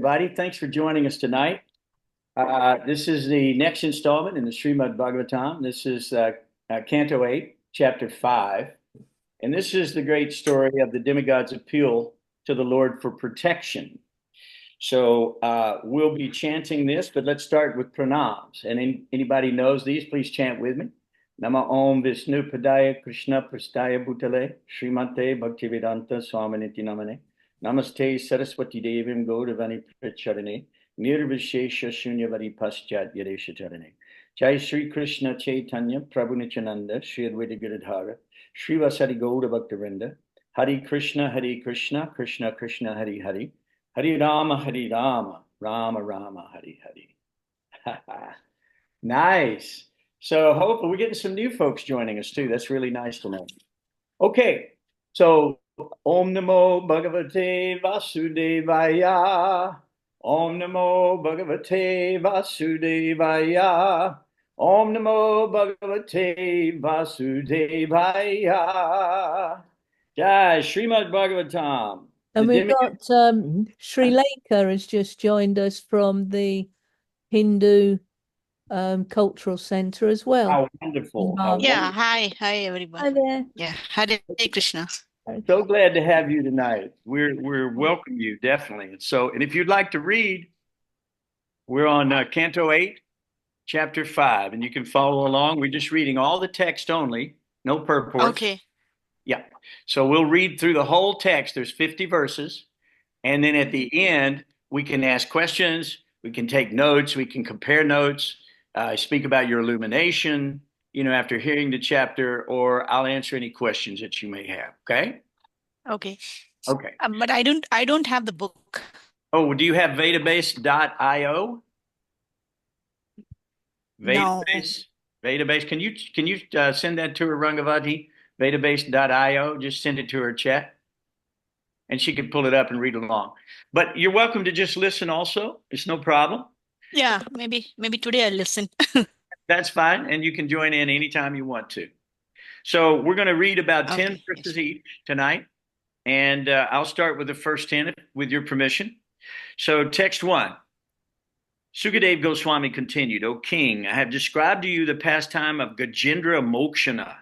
everybody. Thanks for joining us tonight. This is the next installment in the Srimad Bhagavatam. This is Canto 8, Chapter 5. And this is the great story of the demigods' appeal to the Lord for protection. So we'll be chanting this, but let's start with pranams. And anybody knows these, please chant with me. Nama Om Vishnu Padaya Krishna Prastaya Bhutale Srimate Bhaktivedanta Swaminiti Namane Namaste Saraswati Devim Gaudavani Pracharane Nirvishesha Shunyavadi Paschat Yadesha Charane Jai Sri Krishna Chaitanya Prabhu Nityananda Shri Advaita Giridhara Sri Vasari Gauda Bhaktavinda Hari Krishna Krishna Krishna Hari Hari Hari Rama Rama Rama Hari Hari. Nice. So hopefully we're getting some new folks joining us too. That's really nice to know. Okay, so Om Namo Bhagavate Vasudevaya. Om Namo Bhagavate Vasudevaya. Om Namo Bhagavate Vasudevaya. Jai Srimad Bhagavatam. And we've got Sri Lanka has just joined us from the Hindu Cultural Center as well. How wonderful. How Yeah, wonderful. hi everyone. Hi there. Yeah, Hare Krishna. So glad to have you tonight. We're welcome you definitely. And if you'd like to read, we're on Canto 8, Chapter 5, and you can follow along. We're just reading all the text only, no purport. Okay. Yeah. So we'll read through the whole text. There's 50 verses, and then at the end we can ask questions, we can take notes, we can compare notes, speak about your illumination, after hearing the chapter, or I'll answer any questions that you may have. Okay. Okay. Okay. But I don't have the book. Oh, do you have Vedabase.io? No. Vedabase. Can you send that to her, Rangavati? Vedabase.io. Just send it to her chat, and she can pull it up and read along. But you're welcome to just listen also. It's no problem. Yeah, maybe today I'll listen. That's fine, and you can join in anytime you want to. So we're going to read about 10 verses each tonight, and I'll start with the first 10 with your permission. So text 1. Sukadeva Goswami continued, O king, I have described to you the pastime of Gajendra Mokshana,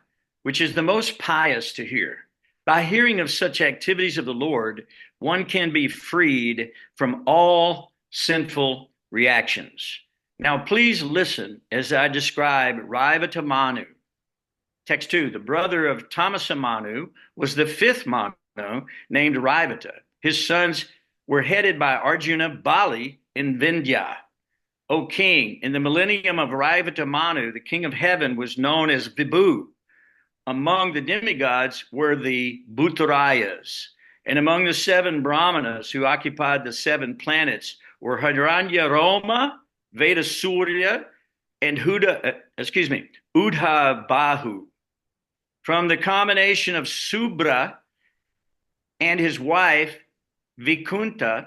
which is the most pious to hear. By hearing of such activities of the Lord, one can be freed from all sinful reactions. Now, please listen as I describe Raivata Manu. Text 2, the brother of Tamasa Manu was the fifth Manu named Raivata. His sons were headed by Arjuna, Bali, and Vindhya. O king, in the millennium of Raivata Manu, the king of heaven was known as Vibhu. Among the demigods were the Bhuttarayas, and among the 7 Brahmanas who occupied the 7 planets were Hiranya Roma, Vedasurya, and Udha Bahu. From the combination of Subra and his wife Vikunta,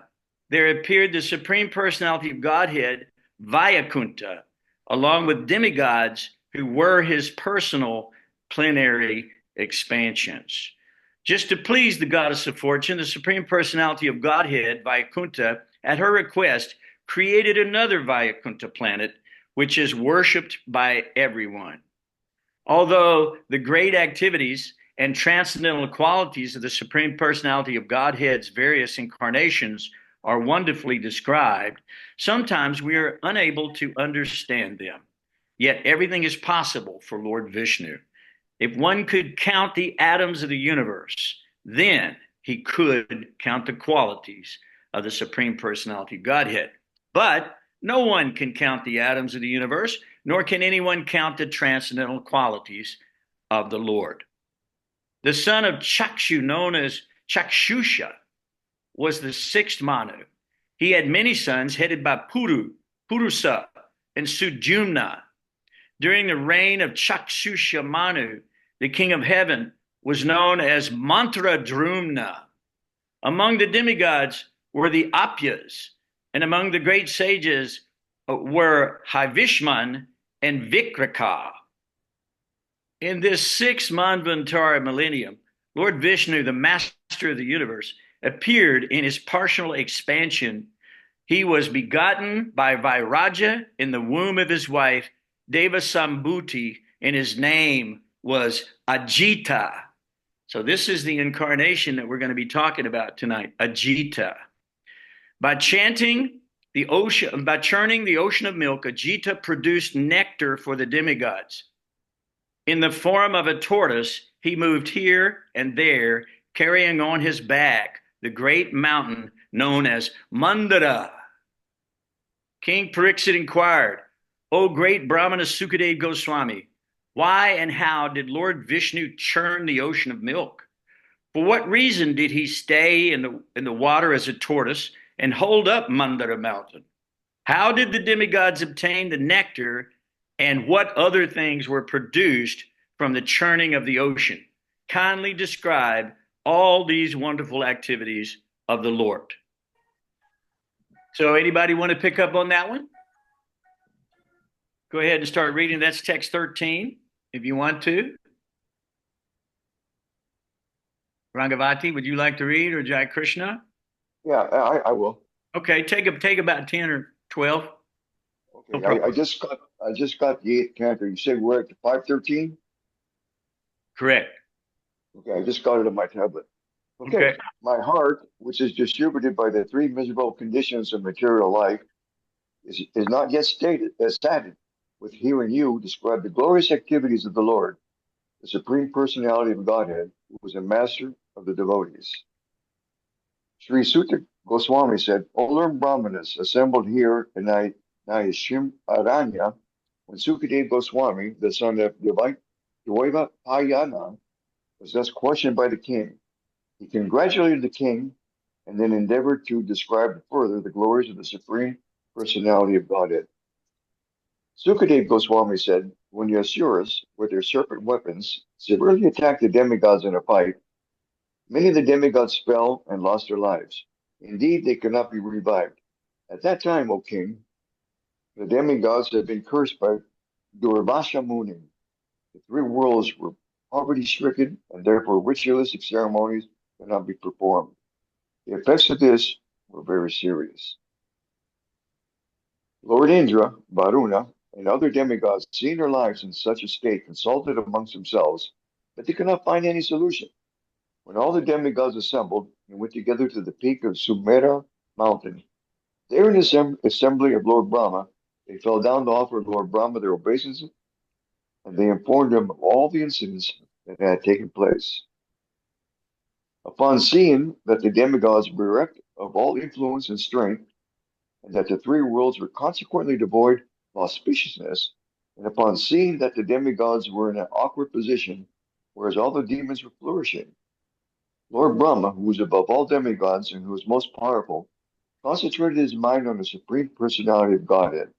there appeared the Supreme Personality of Godhead, Vayakunta, along with demigods who were his personal plenary expansions. Just to please the goddess of fortune, the Supreme Personality of Godhead, Vayakunta, at her request, created another Vayakunta planet, which is worshipped by everyone. Although the great activities and transcendental qualities of the Supreme Personality of Godhead's various incarnations are wonderfully described, sometimes we are unable to understand them. Yet everything is possible for Lord Vishnu. If one could count the atoms of the universe, then he could count the qualities of the Supreme Personality of Godhead. But no one can count the atoms of the universe, nor can anyone count the transcendental qualities of the Lord. The son of Chakshu, known as Chakshusha, was the 6th Manu. He had many sons headed by Purusa, and Sujumna. During the reign of Chakshusha Manu, the king of heaven was known as Mantra Drumna. Among the demigods were the Apyas, and among the great sages were Havishman and Vikraka. In this 6th Manvantara millennium, Lord Vishnu, the master of the universe, appeared in his partial expansion He was begotten by Vairaja in the womb of his wife, Devasambhuti, and his name was Ajita. So this is the incarnation that we're going to be talking about tonight, Ajita. By churning the ocean of milk, Ajita produced nectar for the demigods. In the form of a tortoise, he moved here and there, carrying on his back the great mountain known as Mandara. King Pariksit inquired, O great Brahmana Sukadeva Goswami, why and how did Lord Vishnu churn the ocean of milk? For what reason did he stay in the water as a tortoise and hold up Mandara mountain? How did the demigods obtain the nectar, and what other things were produced from the churning of the ocean? Kindly describe all these wonderful activities of the Lord. So anybody want to pick up on that one? Go ahead and start reading. That's text 13, if you want to. Rangavati, would you like to read, or Jai Krishna? Yeah, I will. Okay, take about 10 or 12. Okay, No I just got the 8th canto. You said we're at 513? Correct. Okay, I just got it on my tablet. Okay. My heart, which is distributed by the three miserable conditions of material life, is not yet saddened with hearing you describe the glorious activities of the Lord, the Supreme Personality of Godhead, who was a master of the devotees. Sri Sutta Goswami said, O learned Brahmanas assembled here in Nayashim Aranya, when Sukadeva Goswami, the son of Deva Payana, was thus questioned by the king. He congratulated the king and then endeavored to describe further the glories of the Supreme Personality of Godhead. Sukadeva Goswami said, when the Asuras, with their serpent weapons, severely attacked the demigods in a fight, many of the demigods fell and lost their lives. Indeed, they could not be revived. At that time, O king, the demigods had been cursed by Durvasha Muni. The three worlds were poverty-stricken, and therefore ritualistic ceremonies could not be performed. The effects of this were very serious. Lord Indra, Varuna, and other demigods, seeing their lives in such a state, consulted amongst themselves, but they could not find any solution. When all the demigods assembled and went together to the peak of Sumera mountain, there in the assembly of Lord Brahma, they fell down to offer Lord Brahma their obeisances, and they informed him of all the incidents that had taken place. Upon seeing that the demigods were bereft of all influence and strength, and that the three worlds were consequently devoid of auspiciousness, and upon seeing that the demigods were in an awkward position, whereas all the demons were flourishing, Lord Brahma, who was above all demigods and who was most powerful, concentrated his mind on the Supreme Personality of Godhead.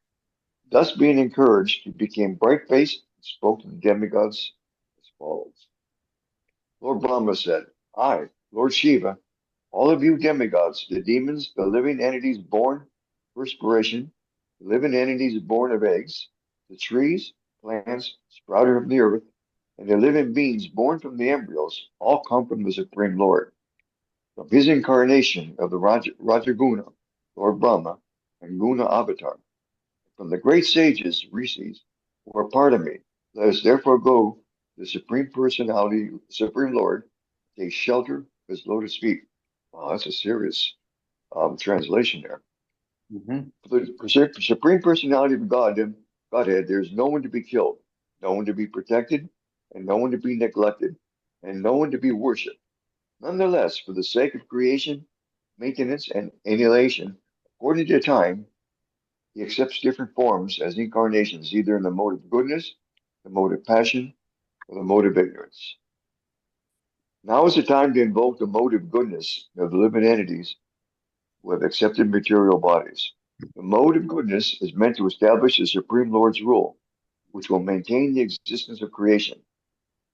Thus being encouraged, he became bright-faced and spoke to the demigods as follows. Lord Brahma said, I, Lord Shiva, all of you demigods, the demons, the living entities born of perspiration, the living entities born of eggs, the trees, plants, sprouted from the earth, and the living beings born from the embryos, all come from the Supreme Lord. From his incarnation of the Rajaguna, Lord Brahma, and Guna Avatar, from the great sages, rishis, who are part of me, let us therefore go to the Supreme Personality, Supreme Lord, take shelter of his lotus feet. Wow, that's a serious translation there. For the Supreme Personality of Godhead, there is no one to be killed, no one to be protected, and no one to be neglected, and no one to be worshipped. Nonetheless, for the sake of creation, maintenance, and annihilation, according to time, he accepts different forms as incarnations, either in the mode of goodness, the mode of passion, or the mode of ignorance. Now is the time to invoke the mode of goodness of the living entities who have accepted material bodies. The mode of goodness is meant to establish the Supreme Lord's rule, which will maintain the existence of creation.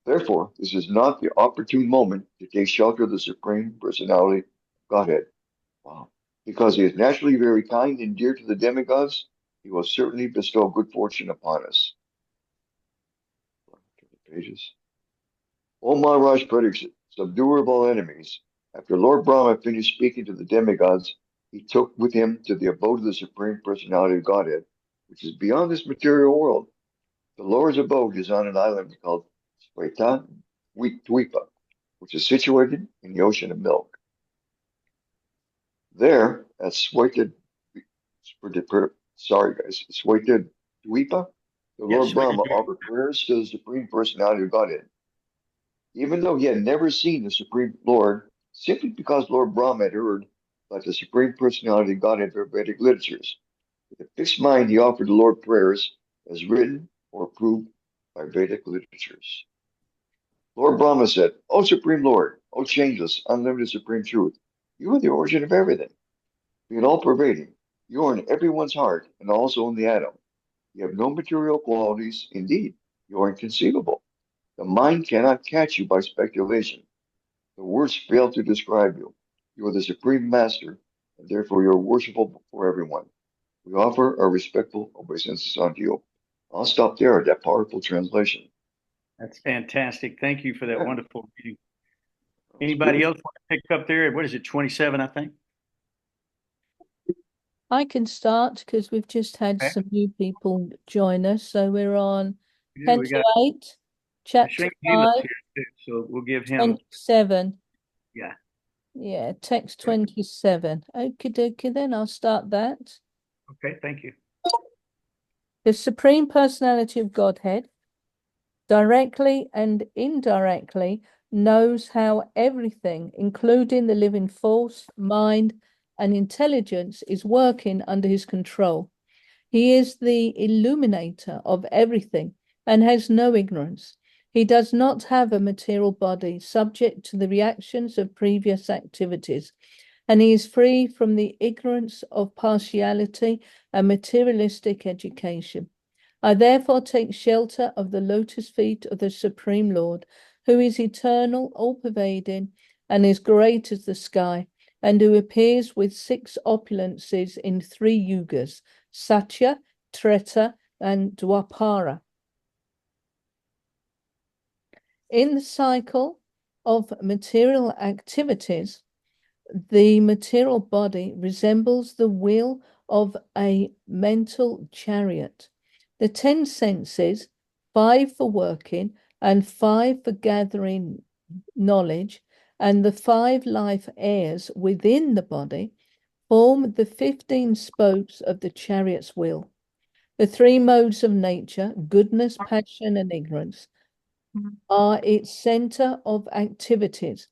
Therefore, this is not the opportune moment to take shelter of the Supreme Personality of Godhead. Wow. Because he is naturally very kind and dear to the demigods, he will certainly bestow good fortune upon us. Pages. O Maharaj Pariksit, subduer of all enemies, after Lord Brahma finished speaking to the demigods, he took with him to the abode of the Supreme Personality of Godhead, which is beyond this material world. The Lord's abode is on an island called Sweta Dweepa, which is situated in the ocean of milk. There, at Sweta Dweepa, the Lord Brahma offered prayers to the Supreme Personality of Godhead. Even though he had never seen the Supreme Lord, simply because Lord Brahma had heard about the Supreme Personality of Godhead through Vedic literatures. With a fixed mind, he offered the Lord prayers as written or approved by Vedic literatures. Lord Brahma said, O Supreme Lord, O changeless, unlimited Supreme Truth, you are the origin of everything. Being all-pervading, you are in everyone's heart and also in the atom. You have no material qualities. Indeed, you are inconceivable. The mind cannot catch you by speculation. The words fail to describe you. You are the Supreme Master, and therefore you are worshipful before everyone. We offer our respectful obeisances unto you. I'll stop there at that powerful translation. That's fantastic. Thank you for that Yeah. wonderful reading. Anybody else want to pick up there? What is it, 27, I think? I can start because we've just had Okay. some new people join us. So we're on We Canto got 8, chapter Shrink 5, here too, so we'll give him. 27. Yeah. Yeah, text 27. Okie dokie, then I'll start that. Okay, thank you. The Supreme Personality of Godhead, directly and indirectly, knows how everything, including the living force, mind, and intelligence, is working under his control. He is the illuminator of everything and has no ignorance. He does not have a material body subject to the reactions of previous activities, and he is free from the ignorance of partiality and materialistic education. I therefore take shelter of the lotus feet of the Supreme Lord, who is eternal, all-pervading, and is great as the sky, and who appears with 6 opulences in 3 yugas, Satya, Treta, and Dwapara. In the cycle of material activities, the material body resembles the wheel of a mental chariot. The 10 senses, 5 for working and 5 for gathering knowledge, and the 5 life airs within the body form the 15 spokes of the chariot's wheel. The 3 modes of nature, goodness, passion, and ignorance, are its center of activities,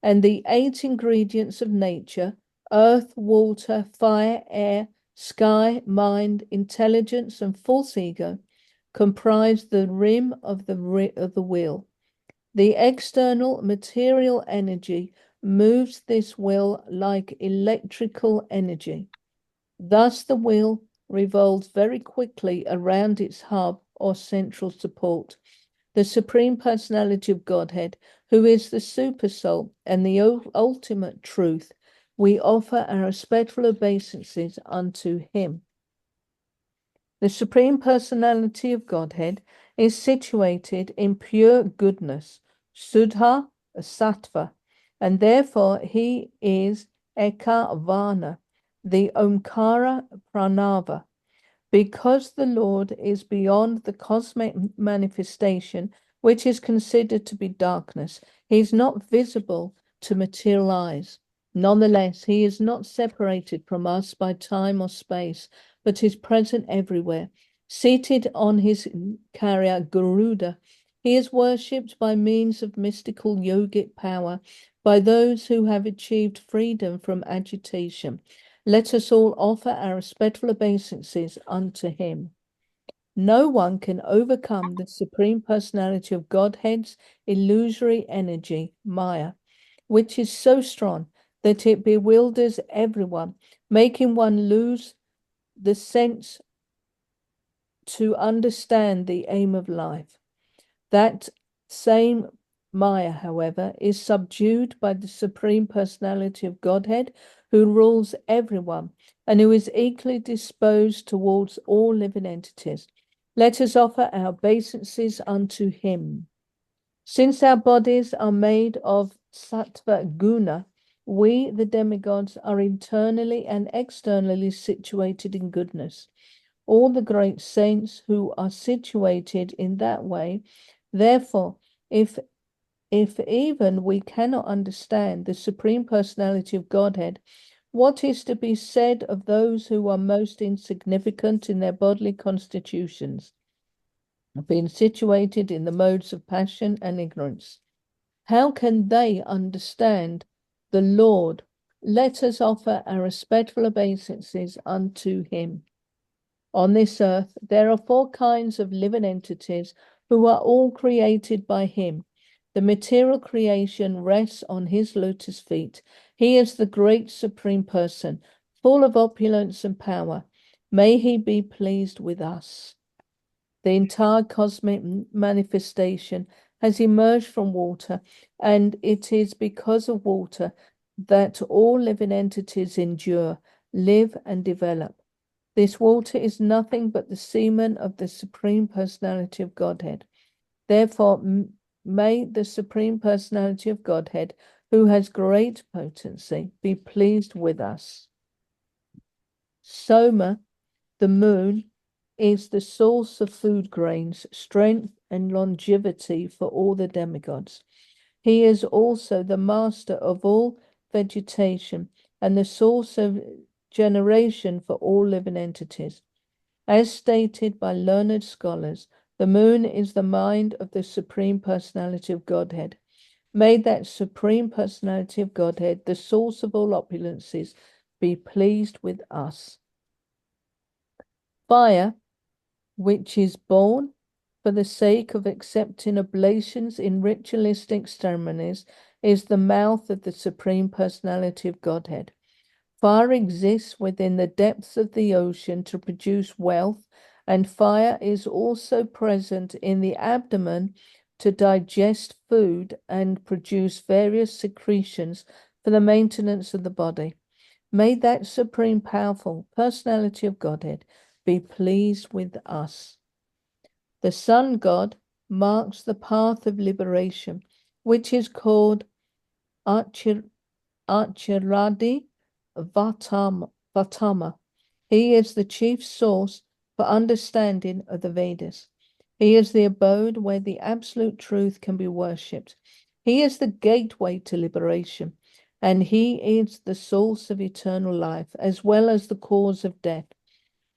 and the 8 ingredients of nature, earth, water, fire, air, sky, mind, intelligence, and false ego, comprise the rim of the wheel. The external material energy moves this wheel like electrical energy. Thus the wheel revolves very quickly around its hub or central support, the Supreme Personality of Godhead, who is the Supersoul and the ultimate truth. We offer our respectful obeisances unto him. The Supreme Personality of Godhead is situated in pure goodness, Suddha, Sattva, and therefore he is Ekavana, the Omkara Pranava. Because the Lord is beyond the cosmic manifestation, which is considered to be darkness, he is not visible to material eyes. Nonetheless, he is not separated from us by time or space, but is present everywhere. Seated on his carrier Garuda, he is worshipped by means of mystical yogic power by those who have achieved freedom from agitation. Let us all offer our respectful obeisances unto him. No one can overcome the Supreme Personality of Godhead's illusory energy, Maya, which is so strong that it bewilders everyone, making one lose the sense to understand the aim of life. That same Maya, however, is subdued by the Supreme Personality of Godhead, who rules everyone and who is equally disposed towards all living entities. Let us offer our obeisances unto him. Since our bodies are made of sattva guna, We, the demigods, are internally and externally situated in goodness. All the great saints who are situated in that way. Therefore, if even we cannot understand the Supreme Personality of Godhead, what is to be said of those who are most insignificant in their bodily constitutions, being situated in the modes of passion and ignorance? How can they understand the Lord? Let us offer our respectful obeisances unto him. On this earth, there are 4 kinds of living entities who are all created by him. The material creation rests on his lotus feet. He is the great Supreme Person, full of opulence and power. May he be pleased with us. The entire cosmic manifestation has emerged from water, and it is because of water that all living entities endure, live, and develop. This water is nothing but the semen of the Supreme Personality of Godhead. Therefore, may the Supreme Personality of Godhead, who has great potency, be pleased with us. Soma, the moon, is the source of food grains, strength, and longevity for all the demigods. He is also the master of all vegetation and the source of generation for all living entities. As stated by learned scholars, the moon is the mind of the Supreme Personality of Godhead. May that Supreme Personality of Godhead, the source of all opulences, be pleased with us. Fire, which is born for the sake of accepting oblations in ritualistic ceremonies, is the mouth of the Supreme Personality of Godhead. Fire exists within the depths of the ocean to produce wealth, and fire is also present in the abdomen to digest food and produce various secretions for the maintenance of the body. May that Supreme Powerful Personality of Godhead be pleased with us. The sun god marks the path of liberation, which is called Archiradi Vatama. He is the chief source for understanding of the Vedas. He is the abode where the absolute truth can be worshipped. He is the gateway to liberation, and he is the source of eternal life, as well as the cause of death.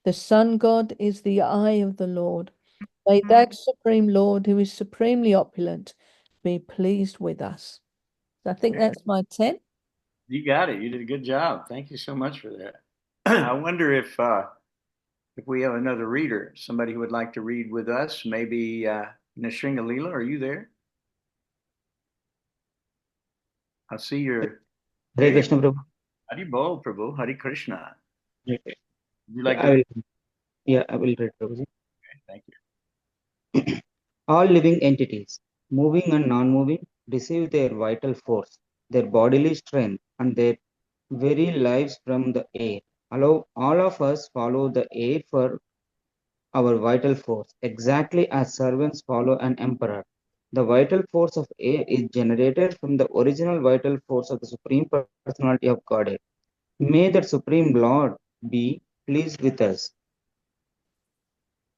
The sun god is the eye of the Lord. May that Supreme Lord, who is supremely opulent, be pleased with us. I think that's my 10. You got it. You did a good job. Thank you so much for that. I wonder if we have another reader, somebody who would like to read with us. Maybe Nishringalila, are you there? I see your Hare Krishna, Prabhu. Hari Bol, Prabhu. Hari Krishna. Right. Would you like I to? will, I will read, Prabhuji. Thank you. All living entities, moving and non-moving, receive their vital force, their bodily strength, and their very lives from the air. Allow all of us follow the air for our vital force, exactly as servants follow an emperor. The vital force of air is generated from the original vital force of the Supreme Personality of Godhead. May the Supreme Lord be pleased with us.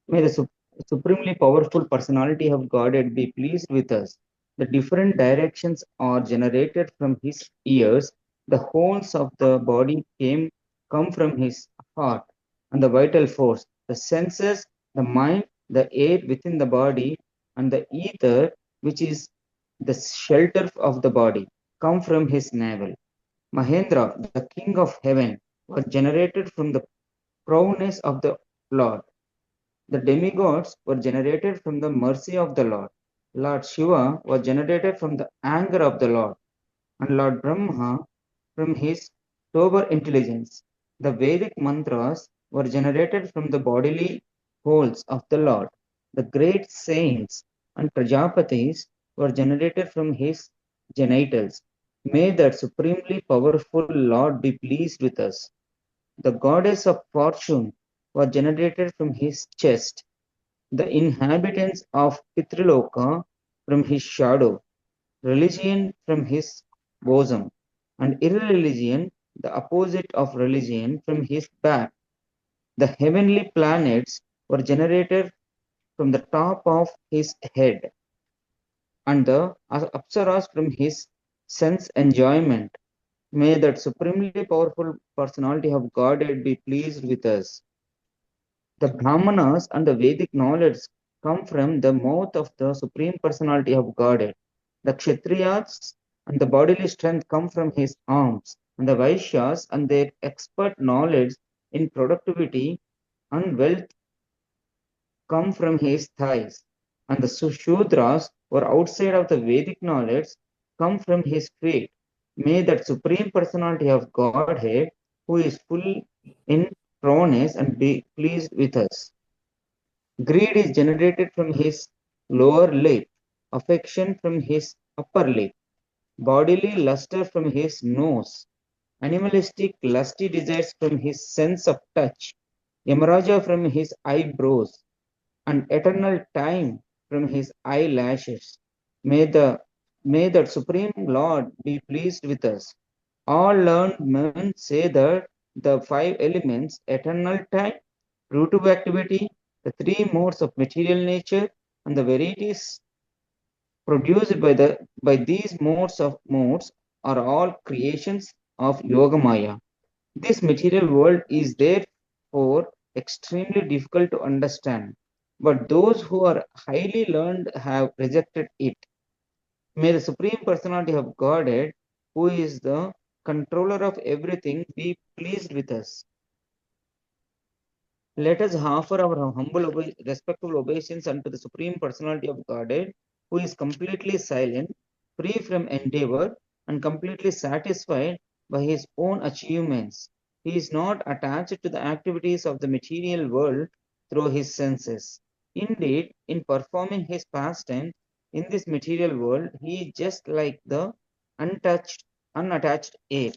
May the supremely powerful personality of Godhead be pleased with us. The different directions are generated from his ears. The wholes of the body come from his heart and the vital force. The senses, the mind, the air within the body, and the ether, which is the shelter of the body, come from his navel. Mahendra, the king of heaven, was generated from the prowess of the Lord. The demigods were generated from the mercy of the Lord. Lord Shiva was generated from the anger of the Lord, and Lord Brahma from his sober intelligence. The Vedic mantras were generated from the bodily wholes of the Lord. The great saints and Prajapatis were generated from his genitals. May that supremely powerful Lord be pleased with us. The goddess of fortune was generated from his chest. The inhabitants of Pitriloka from his shadow, religion from his bosom, and irreligion, the opposite of religion, from his back. The heavenly planets were generated from the top of his head, and the apsaras from his sense enjoyment. May that supremely powerful personality of Godhead be pleased with us. The Brahmanas and the Vedic knowledge come from the mouth of the Supreme Personality of Godhead. The Kshatriyas and the bodily strength come from his arms, and the Vaishyas and their expert knowledge in productivity and wealth come from his thighs, and the Shudras, or outside of the Vedic knowledge, come from his feet. May that Supreme Personality of Godhead, who is full in prowess, and be pleased with us. Greed is generated from his lower lip, affection from his upper lip, bodily luster from his nose, animalistic lusty desires from his sense of touch, Yamaraja from his eyebrows, and eternal time from his eyelashes. May that Supreme Lord be pleased with us. All learned men say that the five elements, eternal time, fruitive activity, the three modes of material nature, and the varieties produced by these modes are all creations of Yogamaya. This material world is therefore extremely difficult to understand, but those who are highly learned have rejected it. May the Supreme Personality of Godhead, who is the controller of everything, be pleased with us. Let us offer our humble, respectful obeisance unto the Supreme Personality of Godhead, who is completely silent, free from endeavor, and completely satisfied by his own achievements. He is not attached to the activities of the material world through his senses. Indeed, in performing his pastimes in this material world, he is just like the unattached air.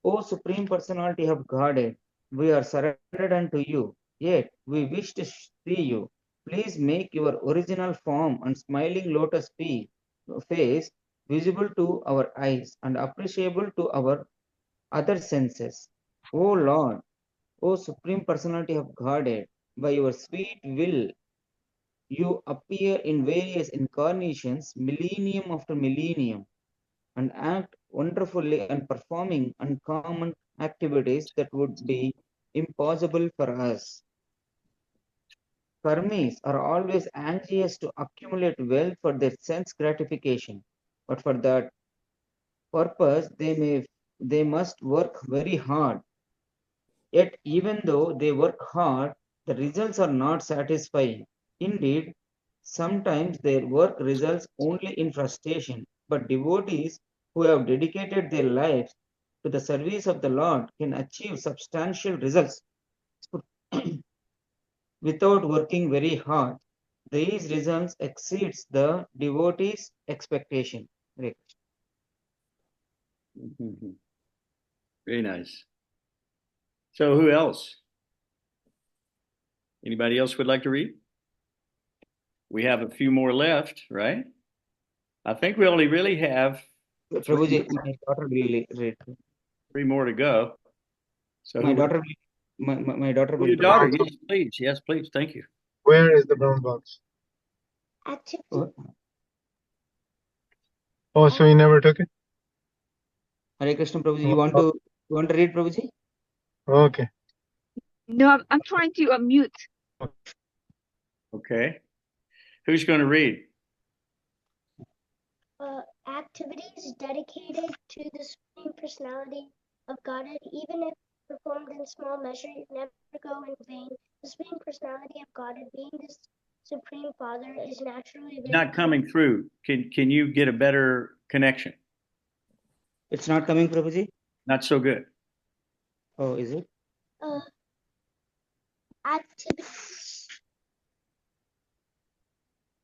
O Supreme Personality of Godhead, we are surrendered unto you, yet we wish to see you. Please make your original form and smiling lotus face visible to our eyes and appreciable to our other senses. O Lord, O Supreme Personality of Godhead, by your sweet will, you appear in various incarnations, millennium after millennium, and act wonderfully and performing uncommon activities that would be impossible for us. Karmis are always anxious to accumulate wealth for their sense gratification, but for that purpose they must work very hard. Yet even though they work hard, the results are not satisfying. Indeed, sometimes their work results only in frustration, but devotees who have dedicated their lives to the service of the Lord can achieve substantial results without working very hard. These results exceeds the devotee's expectation. Hare Krishna. Very nice. So who else? Anybody else would like to read? We have a few more left, right? I think we only really have Prabhuji, my daughter will read. 3 more to go. So My daughter will your daughter, yes, please. Yes, please. Thank you. Where is the brown box? What? Oh, so you never took it? Hare Krishna, Prabhuji, you want to read, Prabhuji? Okay. No, I'm trying to unmute. Okay. Who's going to read? Activities dedicated to the Supreme Personality of Godhead, even if performed in small measure, never go in vain. The Supreme Personality of Godhead, being the Supreme Father, is naturally Not coming through. Can you get a better connection? It's not coming, Prabhuji? Not so good. Oh, is it? Activities.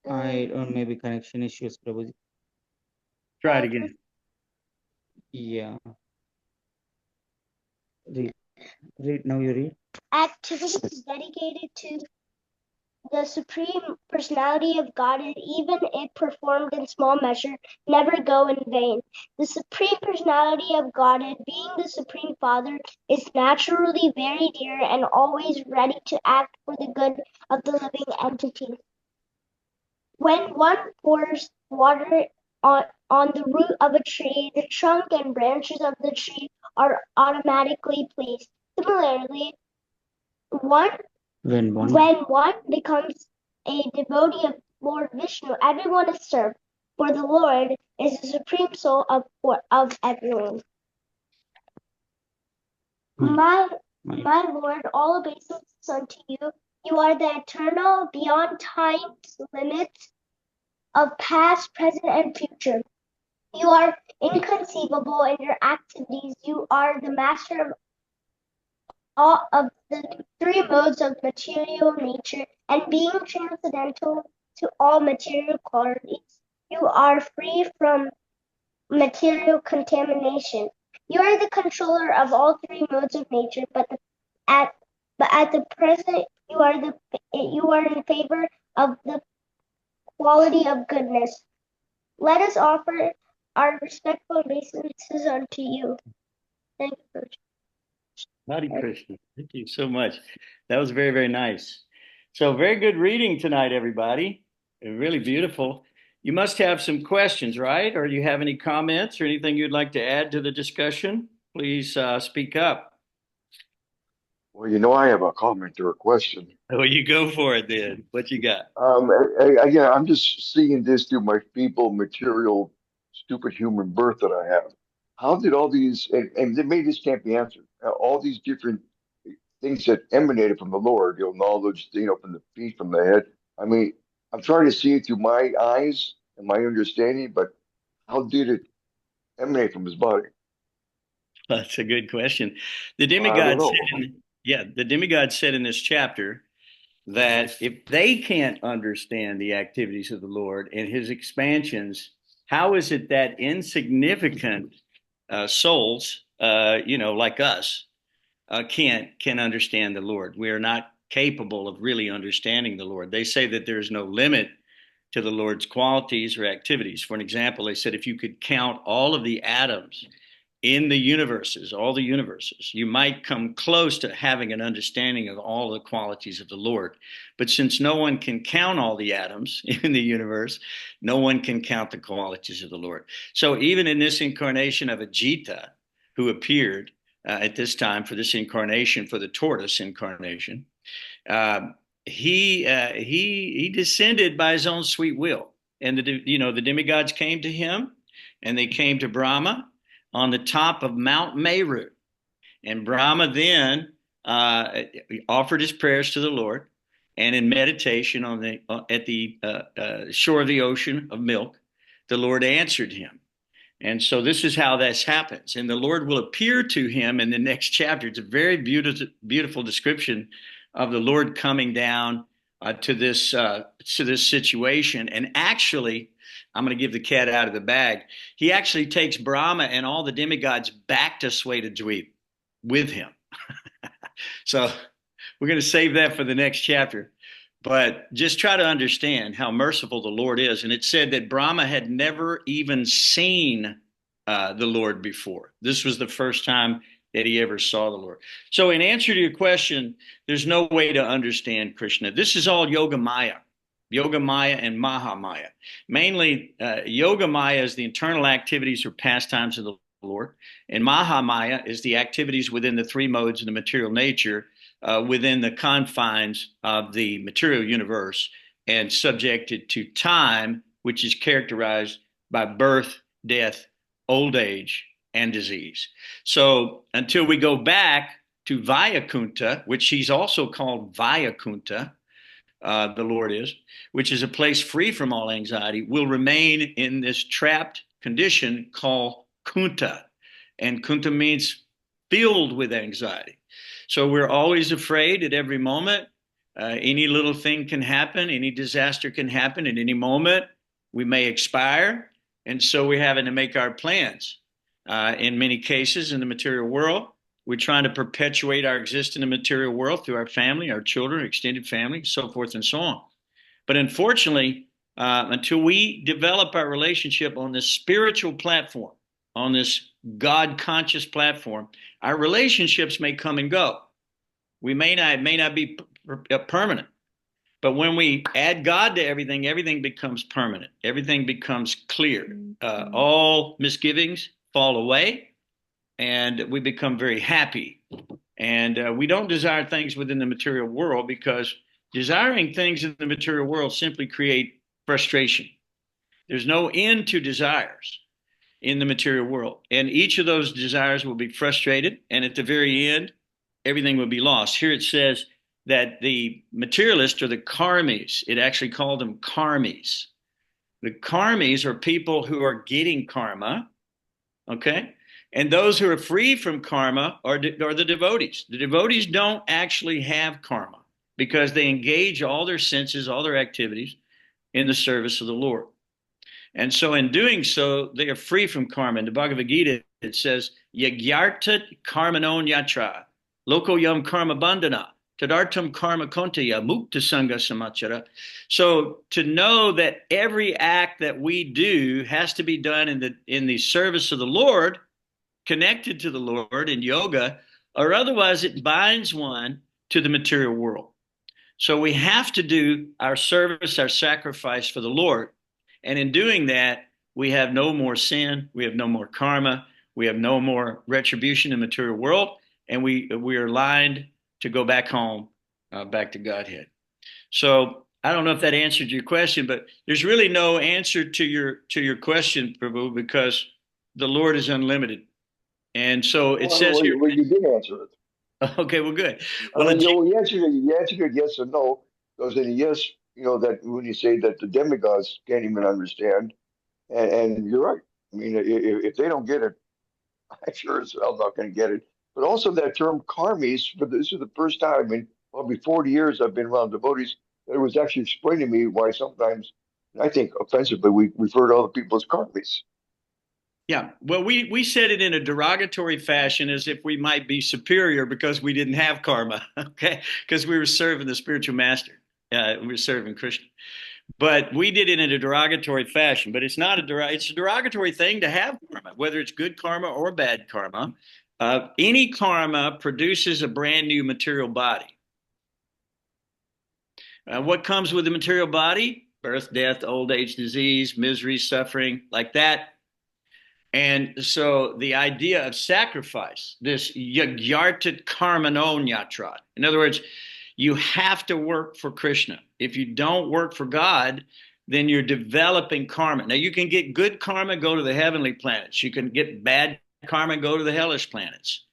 I don't, maybe connection issues, Prabhuji. Try it again. Yeah. Read. Now you read. Activities dedicated to the Supreme Personality of Godhead, even if performed in small measure, never go in vain. The Supreme Personality of Godhead, being the Supreme Father, is naturally very dear and always ready to act for the good of the living entity. When one pours water on the root of a tree, the trunk and branches of the tree are automatically pleased. Similarly, one When one when one becomes a devotee of Lord Vishnu, everyone is served, for the Lord is the supreme soul of everyone. my, My Lord, all obeisance unto you. You are the eternal, beyond time's limits of past, present, and future. You are inconceivable in your activities. You are the master of all of the three modes of material nature, and being transcendental to all material qualities, you are free from material contamination. You are the controller of all three modes of nature, but at the present you are in favor of the quality of goodness. Let us offer our respectful obeisances unto you. Thank you. Hare Krishna. Thank you so much. That was very, very nice. So very good reading tonight, everybody. Really beautiful. You must have some questions, right? Or do you have any comments or anything you'd like to add to the discussion? Please speak up. Well, you know, I have a comment or a question. Oh, you go for it then. What you got? Again, I'm just seeing this through my feeble, material, stupid human birth that I have. How did all these, and maybe this can't be answered, all these different things that emanated from the Lord, knowledge, from the feet, from the head. I mean, I'm trying to see it through my eyes and my understanding, but how did it emanate from his body? That's a good question. The I don't demigod know. the demigod said in this chapter that if they can't understand the activities of the Lord and his expansions, how is it that insignificant souls, like us, can understand the Lord? We are not capable of really understanding the Lord. They say that there's no limit to the Lord's qualities or activities. For an example, they said if you could count all of the atoms in the universes, all the universes, you might come close to having an understanding of all the qualities of the Lord. But since no one can count all the atoms in the universe, no one can count the qualities of the Lord. So even in this incarnation of Ajita, who appeared at this time for this incarnation, for the tortoise incarnation, he descended by his own sweet will. And the demigods came to him, and they came to Brahma on the top of Mount Meru. And Brahma then offered his prayers to the Lord, and in meditation at the shore of the ocean of milk, the Lord answered him. And so this is how this happens. And the Lord will appear to him in the next chapter. It's a very beautiful description of the Lord coming down to this situation. And actually, I'm going to give the cat out of the bag. He actually takes Brahma and all the demigods back to Sweta with him. So we're going to save that for the next chapter. But just try to understand how merciful the Lord is. And it said that Brahma had never even seen the Lord before. This was the first time that he ever saw the Lord. So in answer to your question, there's no way to understand Krishna. This is all Yoga Maya and Mahamaya. Mainly, Yoga Maya is the internal activities or pastimes of the Lord, and Mahamaya is the activities within the three modes of the material nature, within the confines of the material universe and subjected to time, which is characterized by birth, death, old age, and disease. So until we go back to Vayakunta, which he's also called Vayakunta, the Lord is, which is a place free from all anxiety, will remain in this trapped condition called Kunta. And Kunta means filled with anxiety. So we're always afraid at every moment. Any little thing can happen. Any disaster can happen at any moment. We may expire. And so we're having to make our plans. In many cases in the material world, We're trying to perpetuate our existence in the material world through our family, our children, extended family, so forth and so on. But unfortunately, until we develop our relationship on this spiritual platform, on this God conscious platform, our relationships may come and go. We may not be permanent. But when we add God to everything, everything becomes permanent. Everything becomes clear. All misgivings fall away, and we become very happy. And we don't desire things within the material world, because desiring things in the material world simply create frustration. There's no end to desires in the material world. And each of those desires will be frustrated. And at the very end, everything will be lost. Here it says that the materialists are the karmis. It actually called them karmis. The karmis are people who are getting karma, okay? And those who are free from karma are the devotees. The devotees don't actually have karma because they engage all their senses, all their activities in the service of the Lord. And so in doing so, they are free from karma. In the Bhagavad Gita, it says, Yagyartat karmanon yatra, loko yam karma bandhana, tadartam karma kontaya, mukta sangha samachara. So to know that every act that we do has to be done in the service of the Lord, connected to the Lord in yoga, or otherwise it binds one to the material world. So we have to do our service, our sacrifice for the Lord. And in doing that, we have no more sin, we have no more karma, we have no more retribution in the material world, and we are aligned to go back home, back to Godhead. So I don't know if that answered your question, but there's really no answer to your question, Prabhu, because the Lord is unlimited. And so it says here. Well, you did answer it. Okay, well, good. Well, you answered it yes or no, because in a yes, that when you say that the demigods can't even understand, and you're right. I mean, if they don't get it, I sure as hell not going to get it. But also that term karmis, this is the first time, I mean, probably 40 years I've been around devotees, that it was actually explained to me why sometimes, I think offensively, we refer to other people as karmis. Yeah, well, we said it in a derogatory fashion as if we might be superior because we didn't have karma, okay? Because we were serving the spiritual master. We were serving Krishna. But we did it in a derogatory fashion. But it's not it's a derogatory thing to have karma, whether it's good karma or bad karma. Any karma produces a brand new material body. What comes with the material body? Birth, death, old age, disease, misery, suffering, like that. And so the idea of sacrifice, this yagyartat karmanon yatra. In other words, you have to work for Krishna. If you don't work for God, then you're developing karma. Now, you can get good karma, go to the heavenly planets. You can get bad karma, go to the hellish planets.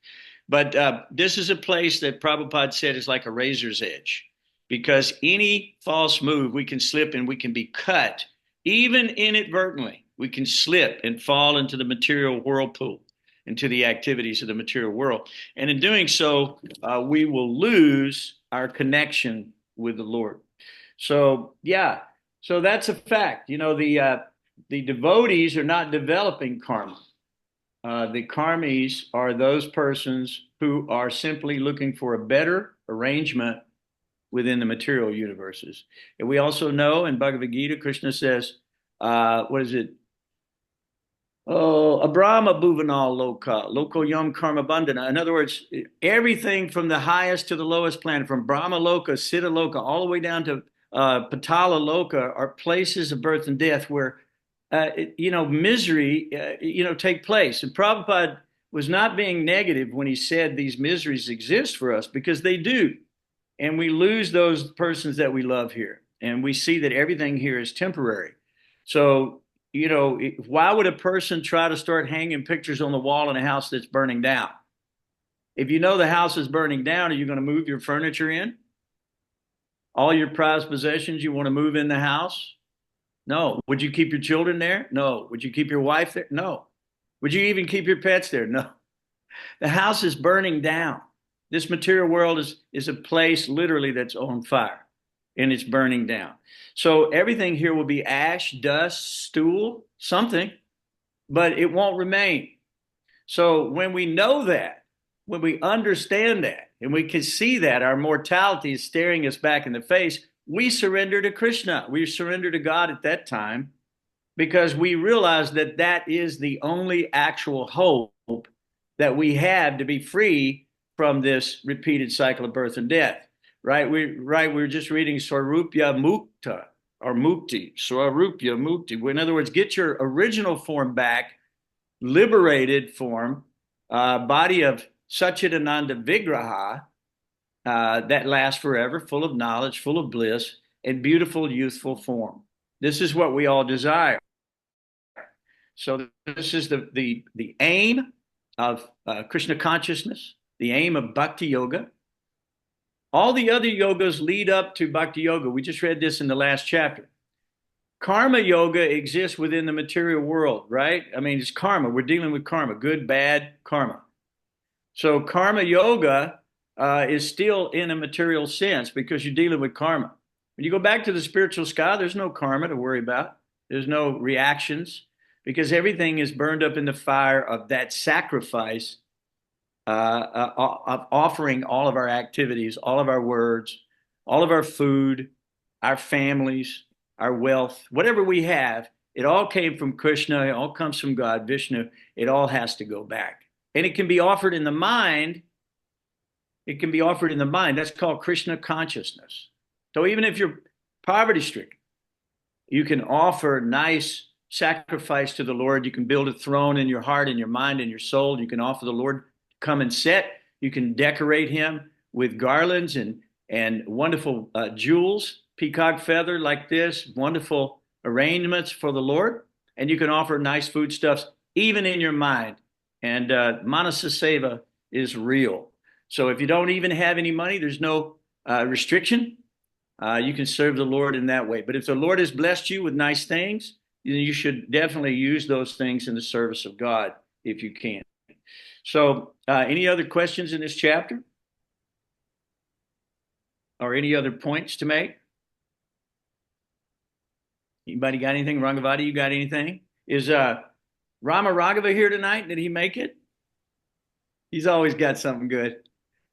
But this is a place that Prabhupada said is like a razor's edge, because any false move, we can slip and we can be cut, even inadvertently. We can slip and fall into the material whirlpool, into the activities of the material world. And in doing so, we will lose our connection with the Lord. So, yeah, so that's a fact. The devotees are not developing karma. The karmis are those persons who are simply looking for a better arrangement within the material universes. And we also know in Bhagavad Gita, Krishna says, what is it? Oh, Abrahma Bhuvanal Loka, Loko Yam Karma Bandhana. In other words, everything from the highest to the lowest planet, from Brahma Loka, Siddha Loka, all the way down to Patala Loka, are places of birth and death where, misery, take place. And Prabhupada was not being negative when he said these miseries exist for us, because they do. And we lose those persons that we love here. And we see that everything here is temporary. So, why would a person try to start hanging pictures on the wall in a house that's burning down? If you know the house is burning down, are you going to move your furniture in? All your prized possessions you want to move in the house? No. Would you keep your children there? No. Would you keep your wife there? No. Would you even keep your pets there? No. The house is burning down. This material world is a place literally that's on fire, and it's burning down. So everything here will be ash, dust, stool, something, but it won't remain. So when we know that, when we understand that and we can see that our mortality is staring us back in the face, we surrender to Krishna. We surrender to God at that time because we realize that that is the only actual hope that we have to be free from this repeated cycle of birth and death. Right? We were just reading Swarupya Mukta or Mukti, Swarupya Mukti. In other words, get your original form back, liberated form, body of Satchidananda Vigraha that lasts forever, full of knowledge, full of bliss, and beautiful, youthful form. This is what we all desire. So this is the aim of Krishna consciousness, the aim of Bhakti Yoga. All the other yogas lead up to Bhakti Yoga. We just read this in the last chapter. Karma Yoga exists within the material world, right? I mean, it's karma. We're dealing with karma, good, bad, karma. So Karma Yoga is still in a material sense because you're dealing with karma. When you go back to the spiritual sky, there's no karma to worry about. There's no reactions because everything is burned up in the fire of that sacrifice of offering all of our activities, all of our words, all of our food, our families, our wealth, whatever we have. It all came from Krishna. It all comes from God, Vishnu. It all has to go back. And it can be offered in the mind. It can be offered in the mind. That's called Krishna consciousness. So even if you're poverty stricken, you can offer nice sacrifice to the Lord. You can build a throne in your heart, in your mind, in your soul. You can offer the Lord come and sit. You can decorate him with garlands and wonderful jewels, peacock feather like this, wonderful arrangements for the Lord. And you can offer nice foodstuffs even in your mind. And Manasa Seva is real. So if you don't even have any money, there's no restriction. You can serve the Lord in that way. But if the Lord has blessed you with nice things, you should definitely use those things in the service of God if you can. So any other questions in this chapter? Or any other points to make? Anybody got anything? Rangavati, you got anything? Is Rama Raghava here tonight? Did he make it? He's always got something good.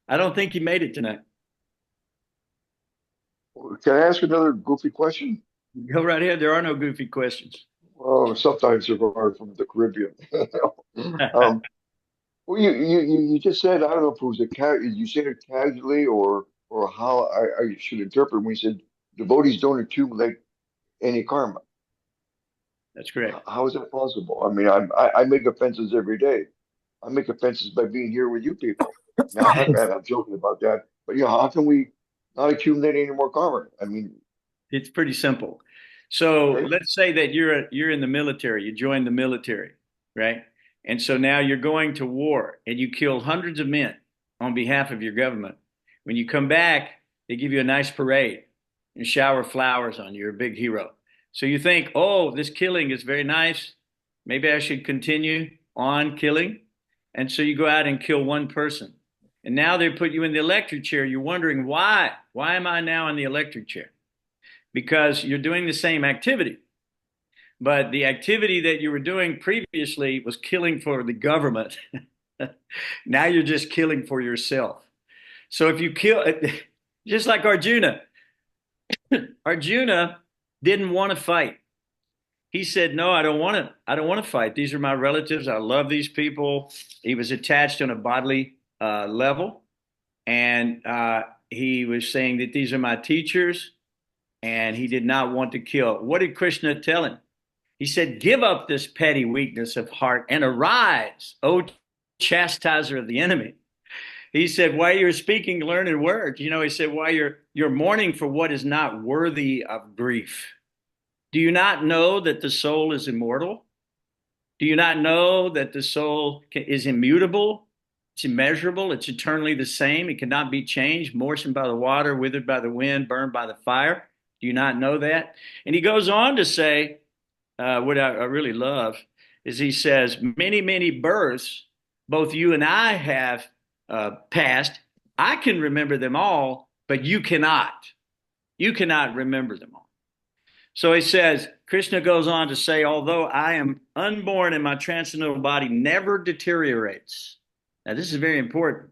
I don't think he made it tonight. Can I ask another goofy question? Go right ahead. There are no goofy questions. Well, sometimes they're from the Caribbean. um, well, you just said, I don't know if it was you said it casually or how I should interpret when you said devotees don't accumulate any karma. That's correct. How is that possible? I mean, I make offenses every day. I make offenses by being here with you people. Now, I'm joking about that, but how can we not accumulate any more karma? I mean, it's pretty simple. So okay. let's say that you're in the military. You joined the military, right? And so now you're going to war and you kill hundreds of men on behalf of your government. When you come back, they give you a nice parade and shower flowers on you. You're a big hero. So you think, oh, this killing is very nice. Maybe I should continue on killing. And so you go out and kill one person. And now they put you in the electric chair. You're wondering why? Why am I now in the electric chair? Because you're doing the same activity. But the activity that you were doing previously was killing for the government. Now you're just killing for yourself. So if you kill, just like Arjuna, Arjuna didn't want to fight. He said, no, I don't want to fight. These are my relatives. I love these people. He was attached on a bodily level. And he was saying that these are my teachers. And he did not want to kill. What did Krishna tell him? He said, give up this petty weakness of heart and arise, O chastiser of the enemy. He said, while you're speaking learned words, he said, while you're mourning for what is not worthy of grief. Do you not know that the soul is immortal? Do you not know that the soul is immutable? It's immeasurable. It's eternally the same. It cannot be changed, moistened by the water, withered by the wind, burned by the fire. Do you not know that? And he goes on to say, what I really love is he says, many, many births, both you and I have passed. I can remember them all, but you cannot. You cannot remember them all. So he says, Krishna goes on to say, although I am unborn and my transcendental body never deteriorates. Now, this is very important.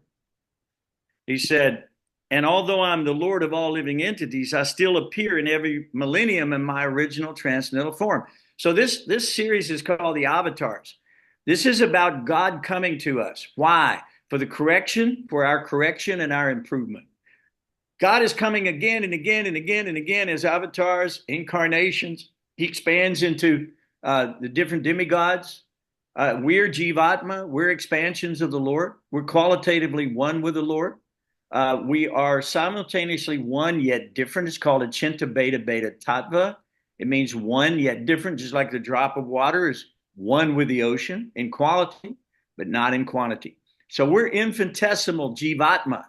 He said, and although I'm the Lord of all living entities, I still appear in every millennium in my original transcendental form. So this series is called the Avatars. This is about God coming to us. Why? For the correction, for our correction and our improvement. God is coming again and again and again and again as avatars, incarnations. He expands into the different demigods. We're Jivatma. We're expansions of the Lord. We're qualitatively one with the Lord. We are simultaneously one yet different. It's called a Chinta Beta Beta Tattva. It means one yet different, just like the drop of water is one with the ocean in quality, but not in quantity. So we're infinitesimal Jivatma.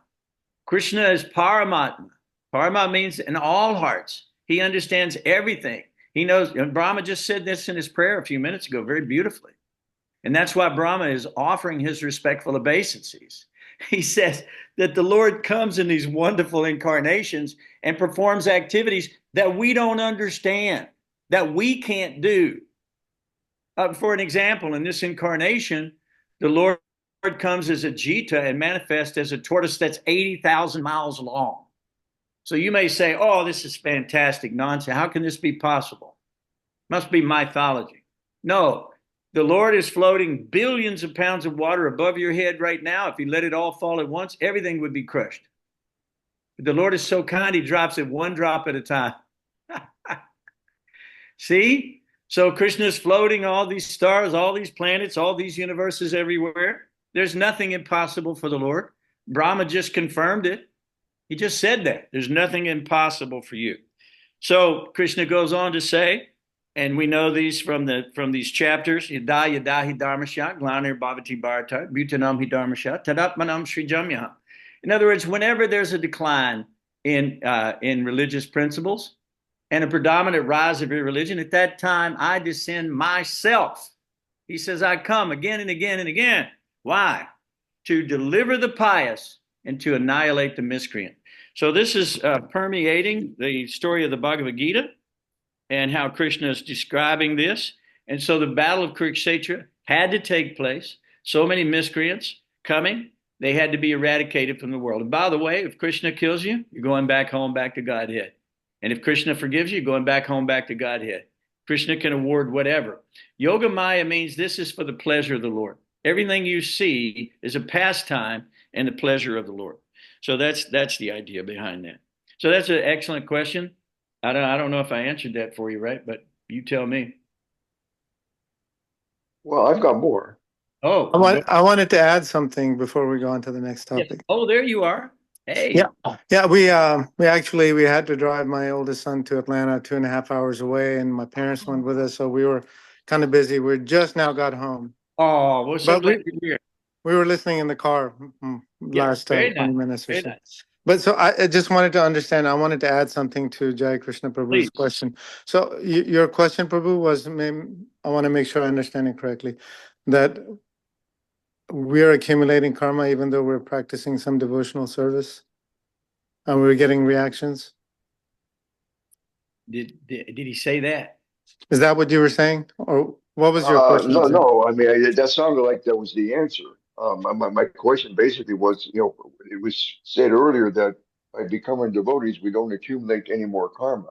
Krishna is Paramatma. Paramatma means in all hearts. He understands everything. He knows, and Brahma just said this in his prayer a few minutes ago very beautifully. And that's why Brahma is offering his respectful obeisances. He says that the Lord comes in these wonderful incarnations and performs activities that we don't understand, that we can't do. For an example, in this incarnation, the Lord comes as a Jita and manifests as a tortoise that's 80,000 miles long. So you may say, oh, this is fantastic nonsense. How can this be possible? Must be mythology. No, the Lord is floating billions of pounds of water above your head right now. If he let it all fall at once, everything would be crushed. But the Lord is so kind, he drops it one drop at a time. See? So Krishna's floating all these stars, all these planets, all these universes everywhere. There's nothing impossible for the Lord. Brahma just confirmed it. He just said that. There's nothing impossible for you. So Krishna goes on to say, and we know these from these chapters, Yada Yada Hi Dharmasya, Glanir Bhavati Bharata, Bhutanam Hi Dharmasya, Tadatmanam Srijamya. In other words, whenever there's a decline in religious principles and a predominant rise of irreligion, at that time I descend myself. He says, I come again and again and again. Why? To deliver the pious and to annihilate the miscreant. So this is permeating the story of the Bhagavad Gita and how Krishna is describing this. And so the battle of Kurukshetra had to take place. So many miscreants coming, they had to be eradicated from the world. And by the way, if Krishna kills you, you're going back home, back to Godhead. And if Krishna forgives you, you're going back home, back to Godhead. Krishna can award whatever. Yoga Maya means this is for the pleasure of the Lord. Everything you see is a pastime and the pleasure of the Lord. So that's the idea behind that. So that's an excellent question. I don't know if I answered that for you, right? But you tell me. Well, I've got more. Oh, I wanted to add something before we go on to the next yes. topic. Oh, there you are. Hey. Yeah. We had to drive my oldest son to Atlanta, 2.5 hours away, and my parents went with us, so we were kind of busy. We just now got home. Oh, we're so But glad you're here. We were listening in the car last 20 nice. minutes or Very so. nice. But so I just wanted to understand. I wanted to add something to Jai Krishna Prabhu's Please. question. So your question, Prabhu, was, I want to make sure I understand it correctly, that we're accumulating karma even though we're practicing some devotional service, and we're getting reactions. Did he say that? Is that what you were saying, or what was your question? No. I mean, that sounded like that was the answer. My question basically was, it was said earlier that by becoming devotees, we don't accumulate any more karma.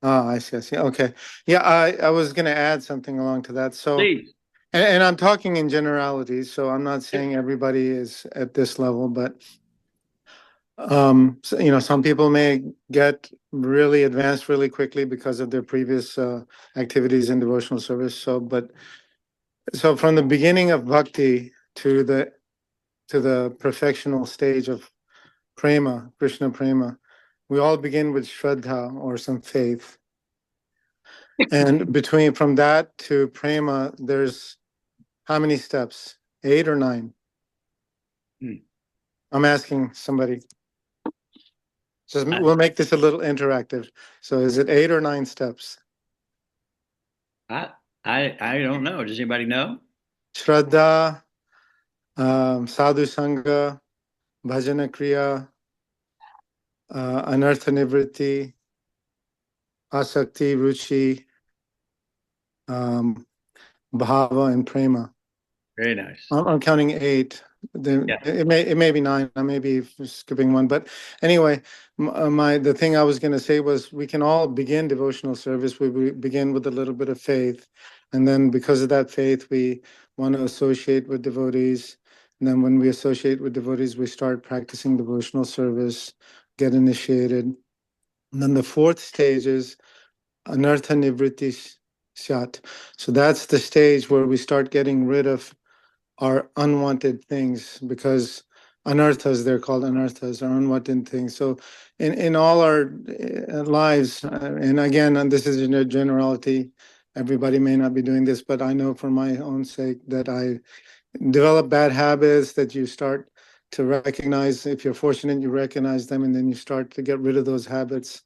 I see. Okay. Yeah, I was going to add something along to that. So, Please. and I'm talking in generalities, so I'm not saying everybody is at this level, but so, some people may get really advanced really quickly because of their previous activities in devotional service. So from the beginning of bhakti to the perfectional stage of prema, Krishna prema, we all begin with shraddha or some faith. And from that to prema, there's how many steps? 8 or 9? I'm asking somebody. We'll make this a little interactive. So is it 8 or 9 steps? I don't know. Does anybody know? Shraddha, sadhu sangha, bhajana kriya, anartha nivritti, asakti, ruchi, bhava, and prema. Very nice. I'm counting 8. It may be 9. I may be skipping one, but anyway, the thing I was going to say was we can all begin devotional service. We begin with a little bit of faith, and then because of that faith, we want to associate with devotees. And then when we associate with devotees, we start practicing devotional service, get initiated. And then the fourth stage is anartha nivritti syat. So that's the stage where we start getting rid of are unwanted things, because anarthas, they're called anarthas, are unwanted things. So in all our lives, and again, and this is in a generality, everybody may not be doing this, but I know for my own sake that I develop bad habits that you start to recognize. If you're fortunate, you recognize them, and then you start to get rid of those habits.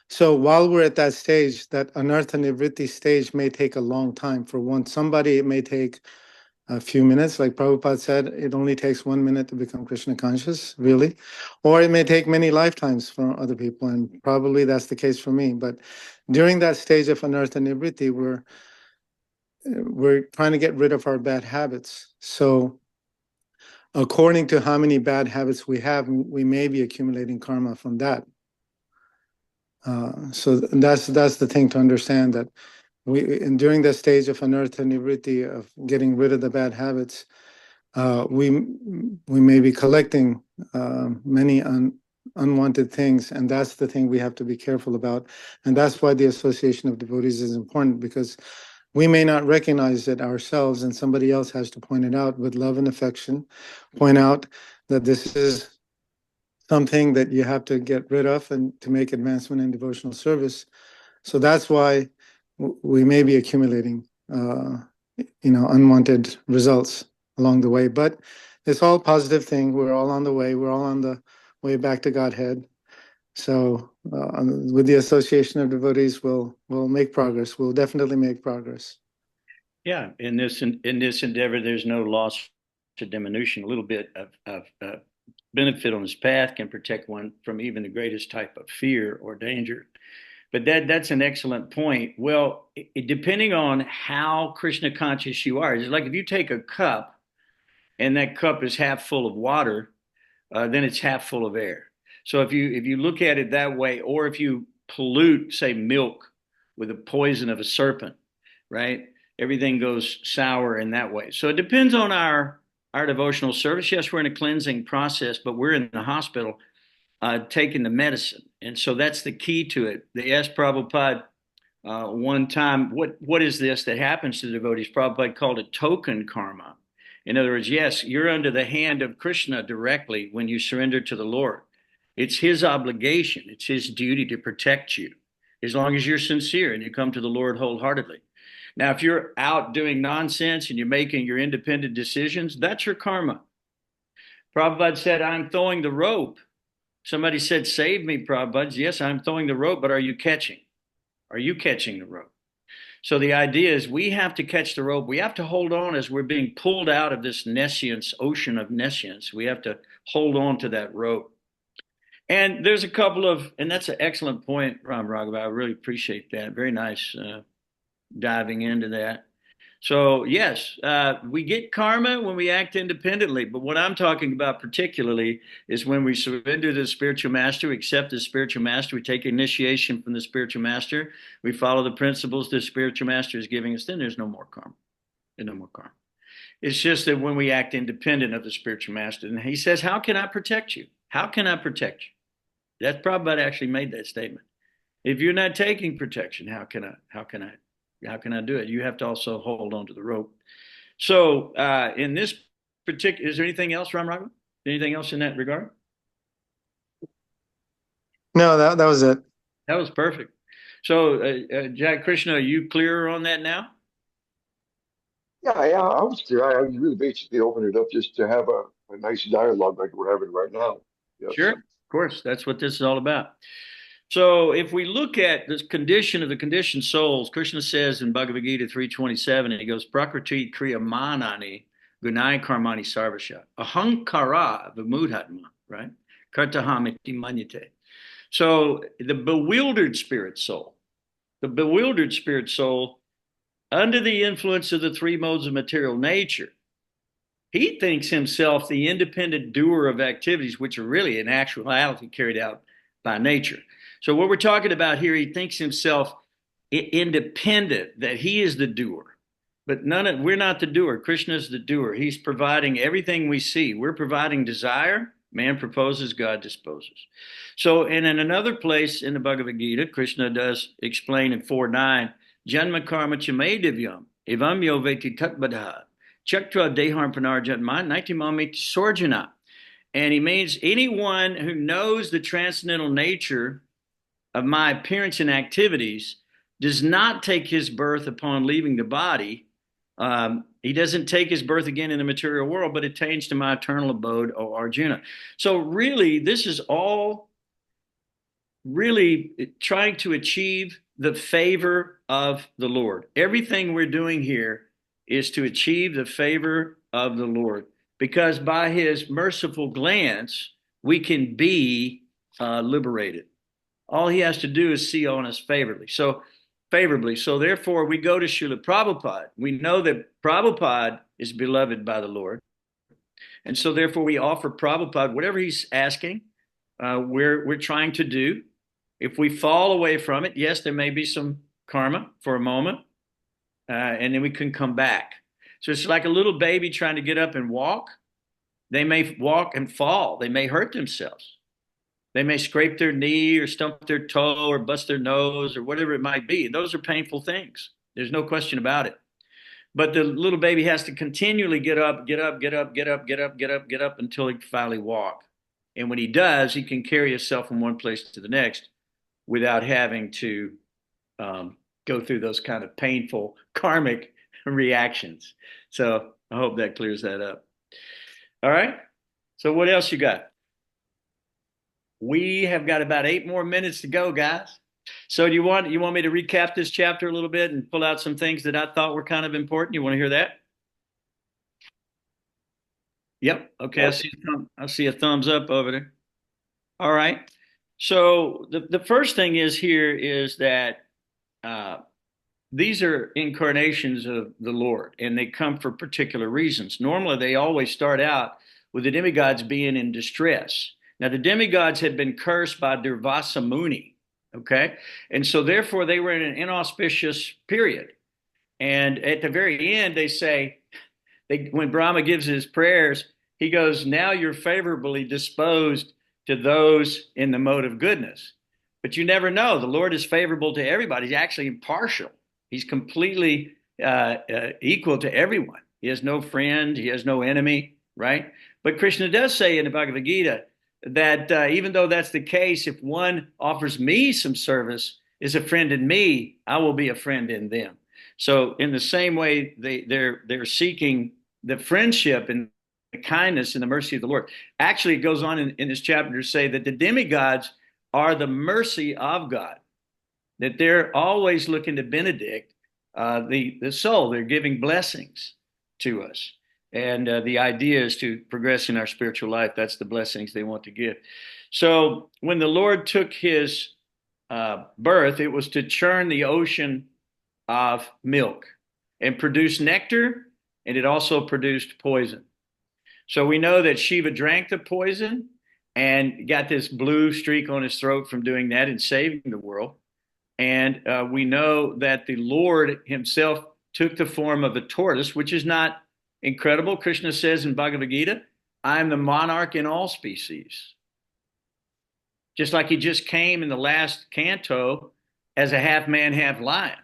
So while we're at that stage, that anartha nivritti stage may take a long time. For somebody, it may take a few minutes. Like Prabhupada said, it only takes 1 minute to become Krishna conscious, really. Or it may take many lifetimes for other people, and probably that's the case for me. But during that stage of anartha nivritti, we're trying to get rid of our bad habits. So according to how many bad habits we have, we may be accumulating karma from that. So that's the thing to understand, that and during the stage of anartha nivritti, of getting rid of the bad habits, we may be collecting many unwanted things, and that's the thing we have to be careful about. And that's why the association of devotees is important, because we may not recognize it ourselves, and somebody else has to point it out with love and affection, point out that this is something that you have to get rid of and to make advancement in devotional service. So that's why we may be accumulating, unwanted results along the way. But it's all positive thing. We're all on the way. We're all on the way back to Godhead. So with the association of devotees, we'll make progress. We'll definitely make progress. Yeah, in this endeavor, there's no loss to diminution. A little bit of benefit on this path can protect one from even the greatest type of fear or danger. But that's an excellent point. Well, depending on how Krishna conscious you are, it's like if you take a cup and that cup is half full of water, then it's half full of air. So if you look at it that way, or if you pollute, say, milk with the poison of a serpent, right? Everything goes sour in that way. So it depends on our devotional service. Yes, we're in a cleansing process, but we're in the hospital taking the medicine. And so that's the key to it. They asked Prabhupada one time, what is this that happens to the devotees? Prabhupada called it token karma. In other words, yes, you're under the hand of Krishna directly when you surrender to the Lord. It's his obligation. It's his duty to protect you as long as you're sincere and you come to the Lord wholeheartedly. Now, if you're out doing nonsense and you're making your independent decisions, that's your karma. Prabhupada said, I'm throwing the rope. Somebody said, save me, Prabhupada. Yes, I'm throwing the rope, but are you catching? Are you catching the rope? So the idea is we have to catch the rope. We have to hold on as we're being pulled out of this nescience, ocean of nescience. We have to hold on to that rope. And there's a couple of, and that's an excellent point, Ram Raghav. I really appreciate that. Very nice diving into that. So yes, we get karma when we act independently, but what I'm talking about particularly is when we surrender to the spiritual master, we accept the spiritual master, we take initiation from the spiritual master, we follow the principles the spiritual master is giving us, then there's no more karma. There's no more karma. It's just that when we act independent of the spiritual master, and he says, how can I protect you? How can I protect you? That's Prabhupada actually made that statement. If you're not taking protection, how can I do it? You have to also hold on to the rope. So in this particular, is there anything else, Ram Raghav? Anything else in that regard? No, that was it. That was perfect. So Jai Krishna, are you clearer on that now? Yeah, I was clear. I really basically opened it up just to have a nice dialogue like we're having right now. Yes. Sure, of course. That's what this is all about. So if we look at this condition of the conditioned souls, Krishna says in Bhagavad Gita 3:27, and he goes, Prakriti kriya manani gunai karmani sarvasha. Ahankara vimudhatma, right? Kartahamiti manyate. So the bewildered spirit soul, under the influence of the three modes of material nature, He thinks himself the independent doer of activities, which are really in actuality carried out by nature. So what we're talking about here, he thinks himself independent, that he is the doer. But we're not the doer. Krishna is the doer. He's providing everything we see. We're providing desire. Man proposes, God disposes. So, and in another place in the Bhagavad Gita, Krishna does explain in 4:9, Janma karma chame divyam, evam yo veti tatbadha, chaktra dehar panarjatma, naitimamiti sorjana. And he means anyone who knows the transcendental nature of my appearance and activities does not take his birth upon leaving the body. He doesn't take his birth again in the material world, but attains to my eternal abode, O Arjuna. So really, this is all really trying to achieve the favor of the Lord. Everything we're doing here is to achieve the favor of the Lord, because by his merciful glance, we can be liberated. All he has to do is see on us favorably. So therefore, we go to Srila Prabhupada. We know that Prabhupada is beloved by the Lord. And so therefore, we offer Prabhupada whatever he's asking, we're trying to do. If we fall away from it, yes, there may be some karma for a moment, and then we can come back. So it's like a little baby trying to get up and walk. They may walk and fall. They may hurt themselves. They may scrape their knee or stump their toe or bust their nose or whatever it might be. Those are painful things. There's no question about it. But the little baby has to continually get up until he can finally walk. And when he does, he can carry himself from one place to the next without having to go through those kind of painful karmic reactions. So I hope that clears that up. All right. So what else you got? We have got about 8 more minutes to go, guys. So you want me to recap this chapter a little bit and pull out some things that I thought were kind of important? You want to hear that? Yep. Okay. I see a thumbs up over there. All right. So the first thing is that these are incarnations of the Lord, and they come for particular reasons. Normally, they always start out with the demigods being in distress. Now, the demigods had been cursed by Durvasa Muni, okay? And so, therefore, they were in an inauspicious period. And at the very end, they say, when Brahma gives his prayers, he goes, now you're favorably disposed to those in the mode of goodness. But you never know. The Lord is favorable to everybody. He's actually impartial. He's completely equal to everyone. He has no friend. He has no enemy, right? But Krishna does say in the Bhagavad Gita that even though that's the case, if one offers me some service, is a friend in me, I will be a friend in them. So in the same way, they're seeking the friendship and the kindness and the mercy of the Lord. Actually, it goes on in this chapter to say that the demigods are the mercy of God, that they're always looking to benedict the soul. They're giving blessings to us. And the idea is to progress in our spiritual life. That's the blessings they want to give. So when the Lord took his birth, it was to churn the ocean of milk and produce nectar, and it also produced poison. So we know that Shiva drank the poison and got this blue streak on his throat from doing that and saving the world. And we know that the Lord himself took the form of a tortoise, which is not incredible. Krishna says in Bhagavad Gita, I am the monarch in all species. Just like he just came in the last canto as a half man, half lion.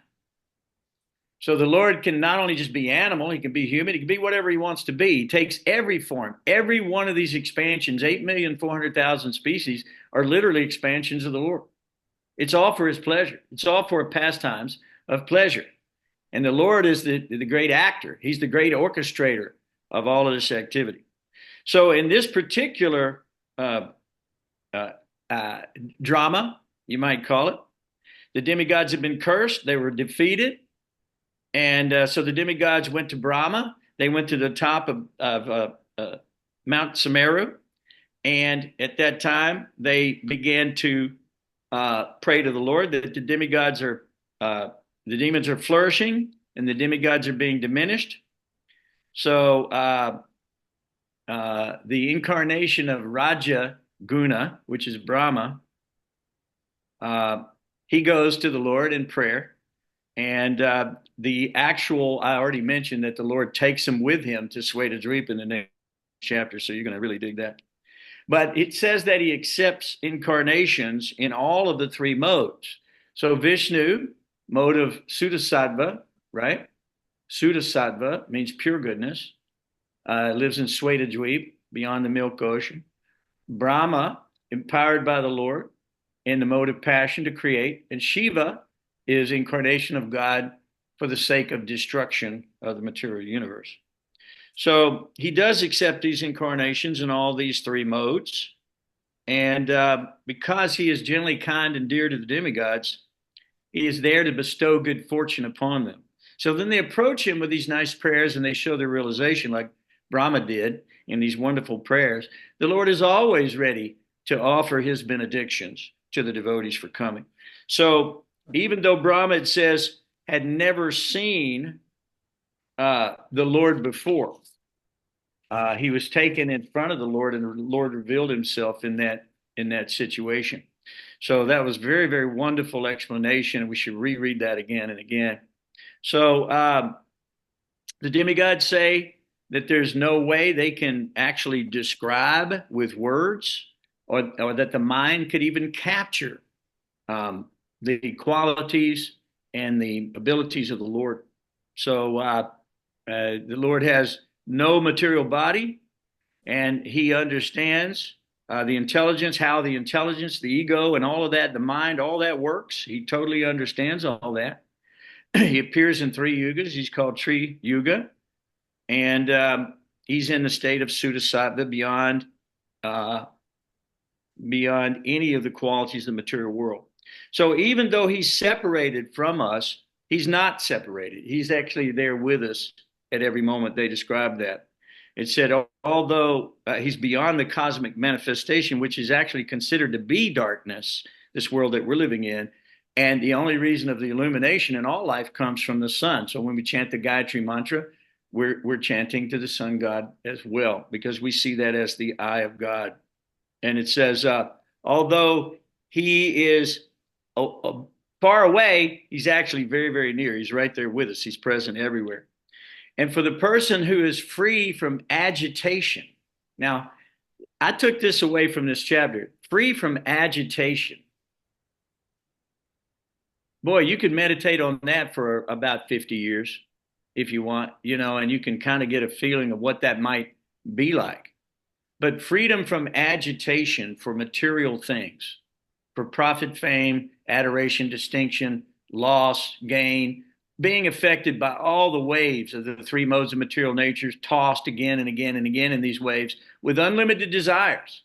So the Lord can not only just be animal, he can be human, he can be whatever he wants to be. He takes every form. Every one of these expansions, 8,400,000 species, are literally expansions of the Lord. It's all for his pleasure. It's all for pastimes of pleasure. And the Lord is the great actor. He's the great orchestrator of all of this activity. So in this particular drama, you might call it, the demigods have been cursed. They were defeated. And so the demigods went to Brahma. They went to the top of Mount Sumeru. And at that time, they began to pray to the Lord that the demons are flourishing and the demigods are being diminished. So the incarnation of Raja Guna, which is Brahma, he goes to the Lord in prayer. And the actual, I already mentioned that the Lord takes him with him to Sweta in the next chapter, so you're going to really dig that. But it says that he accepts incarnations in all of the three modes. So Vishnu, mode of Sudasattva, right? Sudasattva means pure goodness, lives in Sweta beyond the Milk Ocean. Brahma, empowered by the Lord in the mode of passion to create. And Shiva is incarnation of God for the sake of destruction of the material universe. So he does accept these incarnations in all these three modes. And because he is generally kind and dear to the demigods, he is there to bestow good fortune upon them. So then they approach him with these nice prayers and they show their realization, like Brahma did in these wonderful prayers. The Lord is always ready to offer his benedictions to the devotees for coming. So even though Brahma, it says, had never seen the Lord before, he was taken in front of the Lord, and the Lord revealed himself in that situation. So that was very, very wonderful explanation, and we should reread that again and again. So the demigods say that there's no way they can actually describe with words, or that the mind could even capture the qualities and the abilities of the Lord. So the Lord has no material body, and he understands the intelligence, how the intelligence, the ego, and all of that, the mind, all that works. He totally understands all that. He appears in three yugas. He's called Tri Yuga, and he's in the state of Sudasattva beyond any of the qualities of the material world. So even though he's separated from us, he's not separated. He's actually there with us at every moment. They describe that. It said, although he's beyond the cosmic manifestation, which is actually considered to be darkness, this world that we're living in, and the only reason of the illumination in all life comes from the sun. So when we chant the Gayatri mantra, we're chanting to the sun god as well, because we see that as the eye of God. And it says, although he is far away, he's actually very, very near. He's right there with us. He's present everywhere. And for the person who is free from agitation. Now, I took this away from this chapter. Free from agitation. Boy, you could meditate on that for about 50 years if you want, and you can kind of get a feeling of what that might be like. But freedom from agitation for material things, for profit, fame, adoration, distinction, loss, gain, being affected by all the waves of the three modes of material natures, tossed again and again and again in these waves with unlimited desires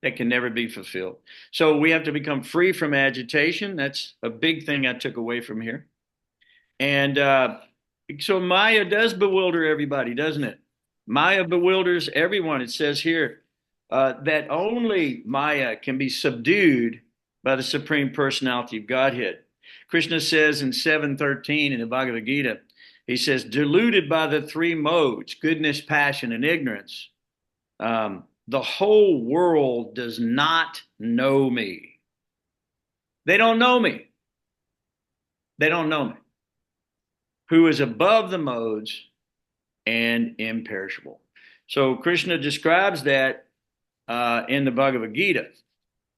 that can never be fulfilled. So we have to become free from agitation. That's a big thing I took away from here. And so Maya does bewilder everybody, doesn't it? Maya bewilders everyone. It says here that only Maya can be subdued by the Supreme Personality of Godhead. Krishna says in 7:13 in the Bhagavad Gita, he says, deluded by the three modes, goodness, passion, and ignorance, the whole world does not know me. They don't know me. They don't know me. Who is above the modes and imperishable. So Krishna describes that in the Bhagavad Gita.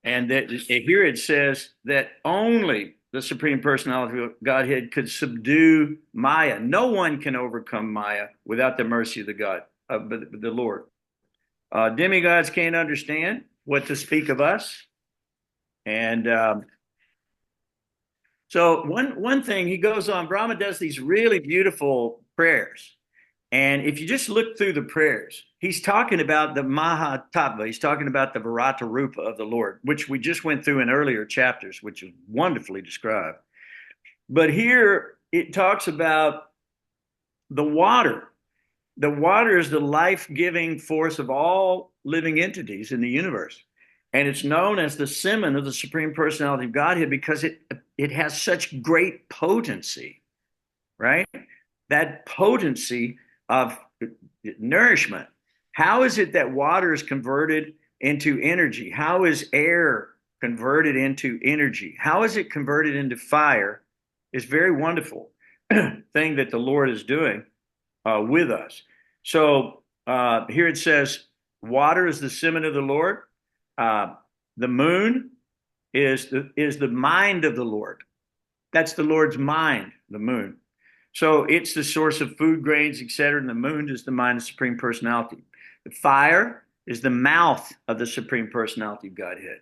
And that here it says that only the Supreme Personality of Godhead could subdue Maya. No one can overcome Maya without the mercy of the Lord. Demigods can't understand what to speak of us. And so one thing, he goes on, Brahma does these really beautiful prayers. And if you just look through the prayers, he's talking about the Mahatattva. He's talking about the Virata Rupa of the Lord, which we just went through in earlier chapters, which is wonderfully described. But here it talks about the water. The water is the life-giving force of all living entities in the universe. And it's known as the semen of the Supreme Personality of Godhead because it has such great potency, right? That potency of nourishment How is it that water is converted into energy? How is air converted into energy? How is it converted into fire? It's very wonderful thing that the Lord is doing with us. So here it says, water is the semen of the Lord. The moon is the mind of the Lord. That's the Lord's mind, the moon. So it's the source of food grains, etc. And the moon is the mind of Supreme Personality. The fire is the mouth of the Supreme Personality of Godhead.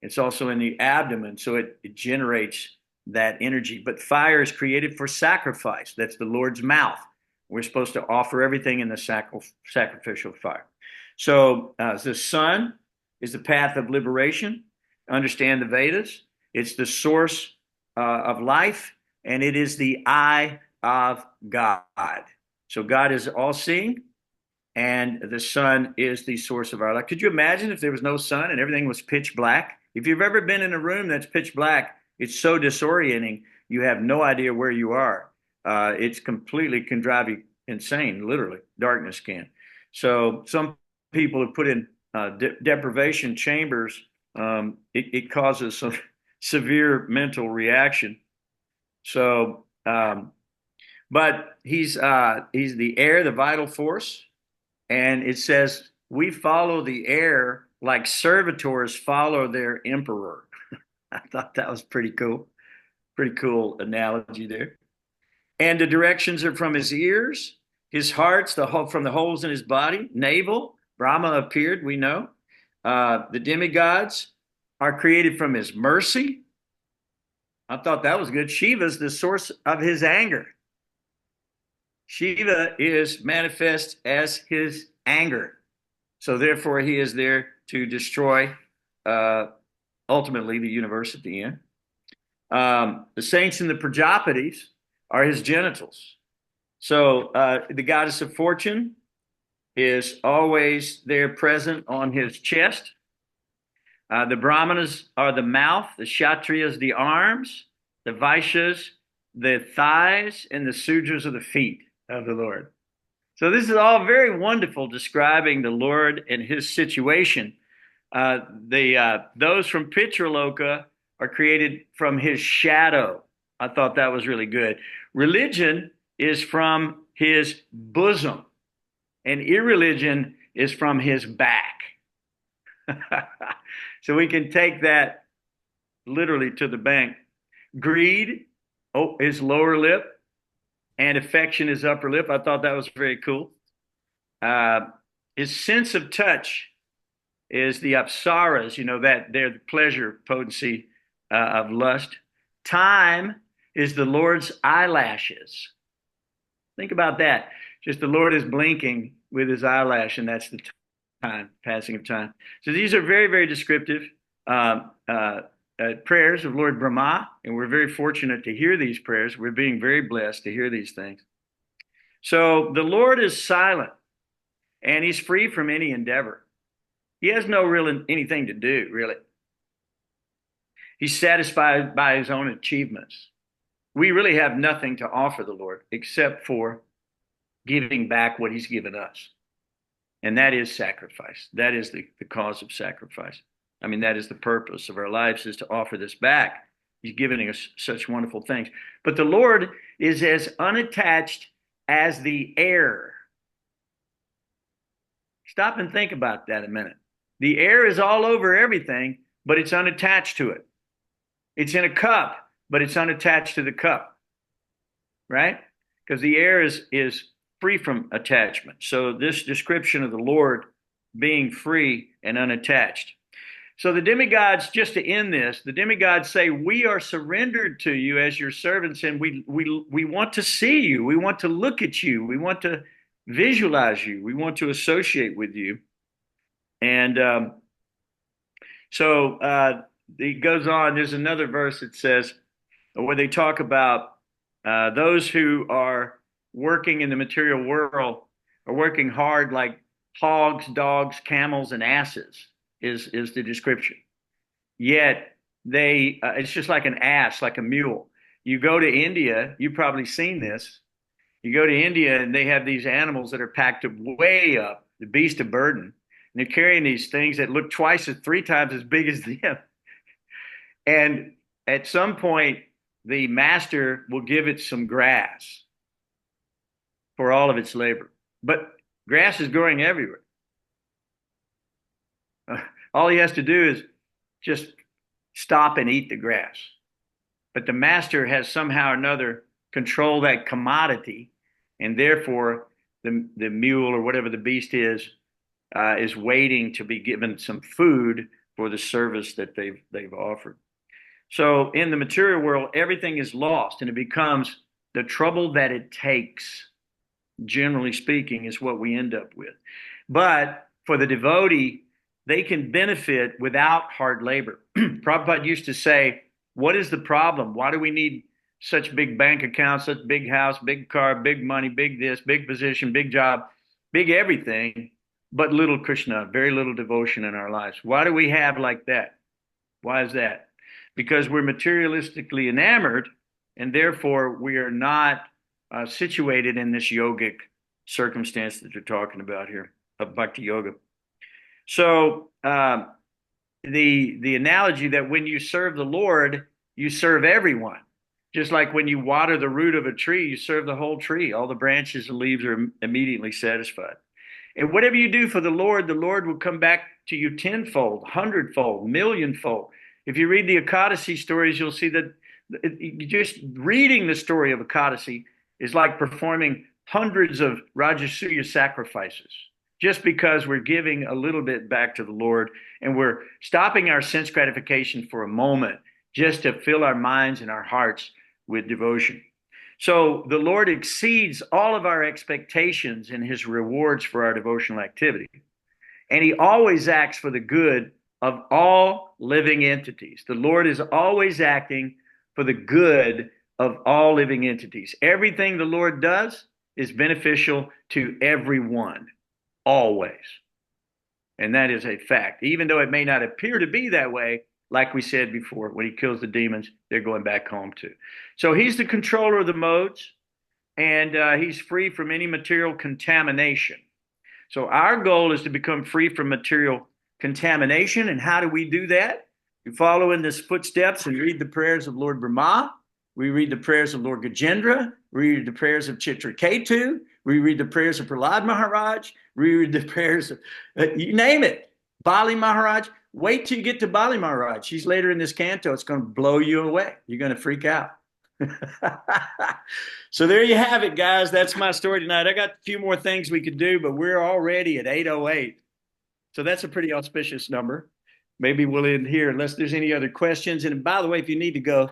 It's also in the abdomen, so it generates that energy. But fire is created for sacrifice. That's the Lord's mouth. We're supposed to offer everything in the sacrificial fire. So the sun is the path of liberation. Understand the Vedas. It's the source of life, and it is the eye of God. So God is all-seeing, and the sun is the source of our life. Could you imagine if there was no sun and everything was pitch black? If you've ever been in a room that's pitch black, it's so disorienting, you have no idea where you are. It's completely can drive you insane, literally. Darkness can. So some people have put in deprivation chambers. It causes some severe mental reaction. So, but he's the air, the vital force. And it says, we follow the air like servitors follow their emperor. I thought that was pretty cool. Pretty cool analogy there. And the directions are from his ears, his hearts, from the holes in his body, navel. Brahma appeared, we know. The demigods are created from his mercy. I thought that was good. Shiva's the source of his anger. Shiva is manifest as his anger. So therefore, he is there to destroy ultimately the universe at the end. The saints and the Prajapatis are his genitals. So the goddess of fortune is always there present on his chest. The Brahmanas are the mouth, the Kshatriyas the arms, the Vaishyas the thighs, and the Sudras are the feet of the Lord. So this is all very wonderful, describing the Lord and his situation. Those from Pitraloka are created from his shadow. I thought that was really good. Religion is from his bosom, and irreligion is from his back. So we can take that literally to the bank. Greed, his lower lip, and affection, his upper lip. I thought that was very cool. His sense of touch is the apsaras, that they're the pleasure potency of lust. Time is the Lord's eyelashes. Think about that. Just the Lord is blinking with his eyelash, and that's the time, passing of time. So these are very, very descriptive prayers of Lord Brahma, and we're very fortunate to hear these prayers. We're being very blessed to hear these things. So the Lord is silent, and he's free from any endeavor. He has no real anything to do, really. He's satisfied by his own achievements. We really have nothing to offer the Lord except for giving back what he's given us. And that is sacrifice. That is the cause of sacrifice. I mean, that is the purpose of our lives, is to offer this back. He's given us such wonderful things. But the Lord is as unattached as the air. Stop and think about that a minute. The air is all over everything, but it's unattached to it. It's in a cup, but it's unattached to the cup, right? Because the air is free from attachment. So this description of the Lord being free and unattached. So the demigods, just to end this, the demigods say, we are surrendered to you as your servants, and we want to see you. We want to look at you. We want to visualize you. We want to associate with you. And so it goes on. There's another verse that says, where they talk about those who are working in the material world are working hard like hogs, dogs, camels, and asses. Is the description. Yet it's just like an ass, like a mule. You go to India, you've probably seen this. You go to India and they have these animals that are packed way up the beast of burden. And they're carrying these things that look twice or three times as big as them. And at some point, the master will give it some grass for all of its labor. But grass is growing everywhere. All he has to do is just stop and eat the grass. But the master has somehow or another controlled that commodity, and therefore the mule or whatever the beast is waiting to be given some food for the service that they've offered. So in the material world, everything is lost, and it becomes the trouble that it takes, generally speaking, is what we end up with. But for the devotee, they can benefit without hard labor. Prabhupada used to say, what is the problem? Why do we need such big bank accounts, such big house, big car, big money, big this, big position, big job, big everything, but little Krishna, very little devotion in our lives? Why do we have like that? Why is that? Because we're materialistically enamored, and therefore we are not situated in this yogic circumstance that you're talking about here of bhakti yoga. So the analogy that when you serve the Lord, you serve everyone. Just like when you water the root of a tree, you serve the whole tree. All the branches and leaves are immediately satisfied. And whatever you do for the Lord will come back to you tenfold, hundredfold, millionfold. If you read the Ekadasi stories, you'll see that just reading the story of Ekadasi is like performing hundreds of Rajasuya sacrifices, just because we're giving a little bit back to the Lord, and we're stopping our sense gratification for a moment just to fill our minds and our hearts with devotion. So the Lord exceeds all of our expectations in his rewards for our devotional activity. And he always acts for the good of all living entities. The Lord is always acting for the good of all living entities. Everything the Lord does is beneficial to everyone, always. And that is a fact. Even though it may not appear to be that way, like we said before, when he kills the demons, they're going back home too. So he's the controller of the modes, and he's free from any material contamination. So our goal is to become free from material contamination. And how do we do that? We follow in his footsteps and read the prayers of Lord Brahma. We read the prayers of Lord Gajendra. We read the prayers of Chitraketu. We read the prayers of Prahlad Maharaj. We read the prayers of, you name it, Bali Maharaj. Wait till you get to Bali Maharaj. She's later in this canto. It's going to blow you away. You're going to freak out. So there you have it, guys. That's my story tonight. I got a few more things we could do, but we're already at 8:08. So that's a pretty auspicious number. Maybe we'll end here unless there's any other questions. And by the way, if you need to go,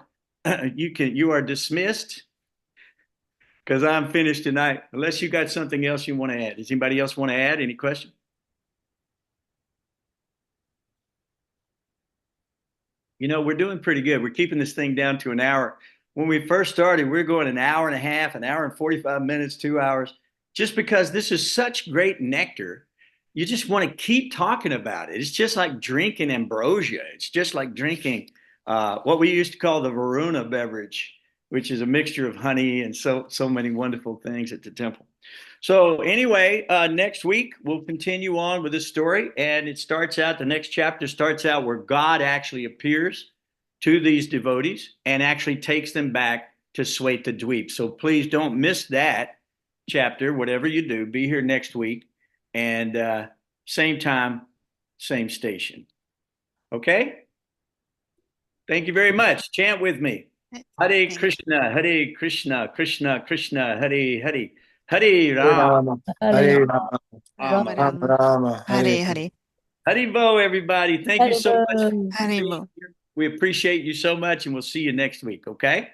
you are dismissed, because I'm finished tonight, unless you got something else you want to add. Does anybody else want to add any question? We're doing pretty good. We're keeping this thing down to an hour. When we first started, we were going an hour and a half, an hour and 45 minutes, 2 hours, just because this is such great nectar. You just want to keep talking about it. It's just like drinking ambrosia. It's just like drinking what we used to call the Varuna beverage, which is a mixture of honey and so many wonderful things at the temple. So anyway, next week we'll continue on with this story, and it starts out, the next chapter starts out where God actually appears to these devotees and actually takes them back to Sweta Dweep. So please don't miss that chapter. Whatever you do, be here next week, and same time, same station. Okay? Thank you very much. Chant with me. Hare Krishna, Hare Krishna, Krishna Krishna, Hare Hare. Hare Rama, Hare Rama, Rama, Rama, Rama, Hare Hare. Haribo, everybody. Thank you so much. Haribo. Haribo. We appreciate you so much, and we'll see you next week, okay?